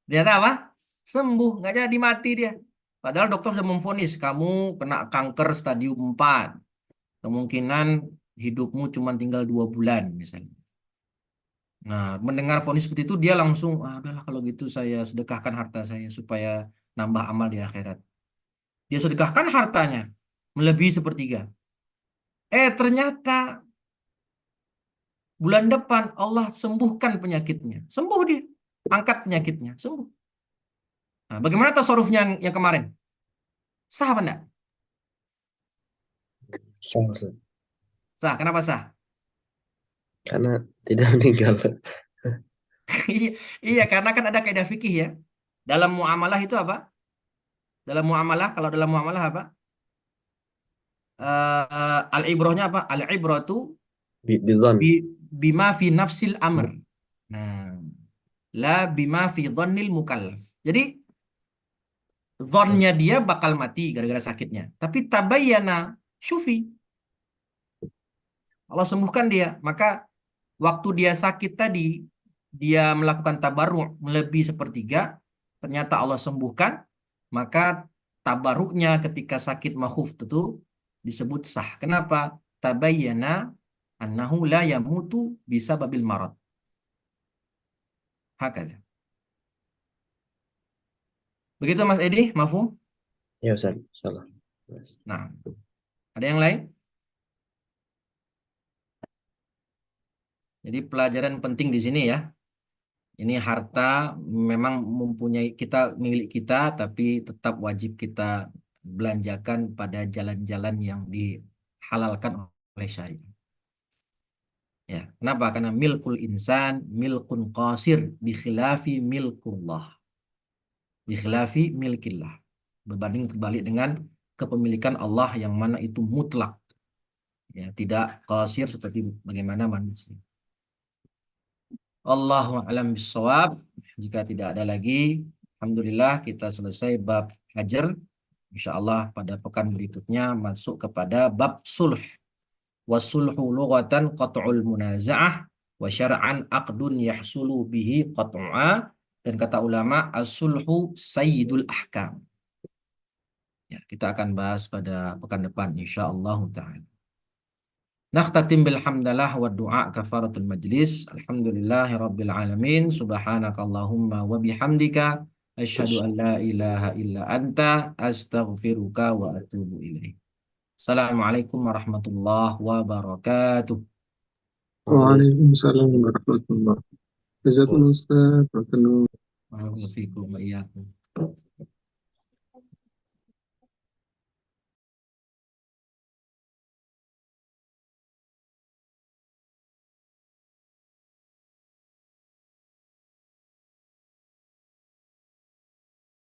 Speaker 1: Ternyata apa? Sembuh, nggak jadi mati dia. Padahal dokter sudah memvonis kamu kena kanker stadium 4. Kemungkinan hidupmu cuma tinggal 2 bulan misalnya. Nah, mendengar vonis seperti itu dia langsung, udahlah kalau gitu saya sedekahkan harta saya supaya nambah amal di akhirat. Dia sedekahkan hartanya melebihi sepertiga. Ternyata bulan depan Allah sembuhkan penyakitnya. Sembuh dia. Angkat penyakitnya, sembuh. Nah, bagaimana tasarrufnya yang kemarin? Sah apa enggak?
Speaker 2: Sah, Ustaz.
Speaker 1: Sah, kenapa sah?
Speaker 2: Karena tidak meninggal.
Speaker 1: Iya, iya, karena kan ada kaidah fikih ya. Dalam muamalah itu apa? Dalam muamalah, kalau dalam muamalah apa? Al-ibrahnya apa? Al-ibratu
Speaker 2: Bidzan.
Speaker 1: bima fi nafsil amr. Nah, la bima fi dhannil mukallaf. Jadi, dhonnya dia bakal mati gara-gara sakitnya. Tapi tabayyana syufi. Allah sembuhkan dia. Maka waktu dia sakit tadi, dia melakukan tabarruk melebihi sepertiga, ternyata Allah sembuhkan, maka tabarruknya ketika sakit mahuf itu disebut sah. Kenapa? Tabayyana annahu la yamutu bisa babil marad. Hakata. Begitu Mas Edi, mafhum?
Speaker 2: Ya Ustaz. Salah. Jelas.
Speaker 1: Nah, ada yang lain? Jadi pelajaran penting di sini ya. Ini harta memang mempunyai kita milik kita, tapi tetap wajib kita belanjakan pada jalan-jalan yang dihalalkan oleh syariat. Ya, kenapa? Karena milkul insan milkun qasir bikhilafi milkullah, bikhilafi milkillah. Berbanding terbalik dengan kepemilikan Allah yang mana itu mutlak, ya, tidak qasir seperti bagaimana manusia. Allahu a'lam bishawab. Jika tidak ada lagi, alhamdulillah kita selesai bab hajar. Insyaallah pada pekan berikutnya masuk kepada bab sulh. Wasulhu lughatan qat'ul munaza'ah wa syar'an aqdun yahsulu bihi qat'a, dan kata ulama as-sulhu sayyidul ahkam. Ya, kita akan bahas pada pekan depan insyaallah taala. Nakhtatim bilhamdalah wa du'a kafaratul majlis. Alhamdulillahi rabbil alamin. Subhanakallahumma wa bihamdika asyhadu an la ilaha illa anta astaghfiruka wa atubu ilaih. Assalamualaikum warahmatullahi wabarakatuh.
Speaker 4: Waalaikumsalam warahmatullahi wabarakatuh. Jazakumullah Ustaz.
Speaker 1: Wa fiikum wa iyyakum.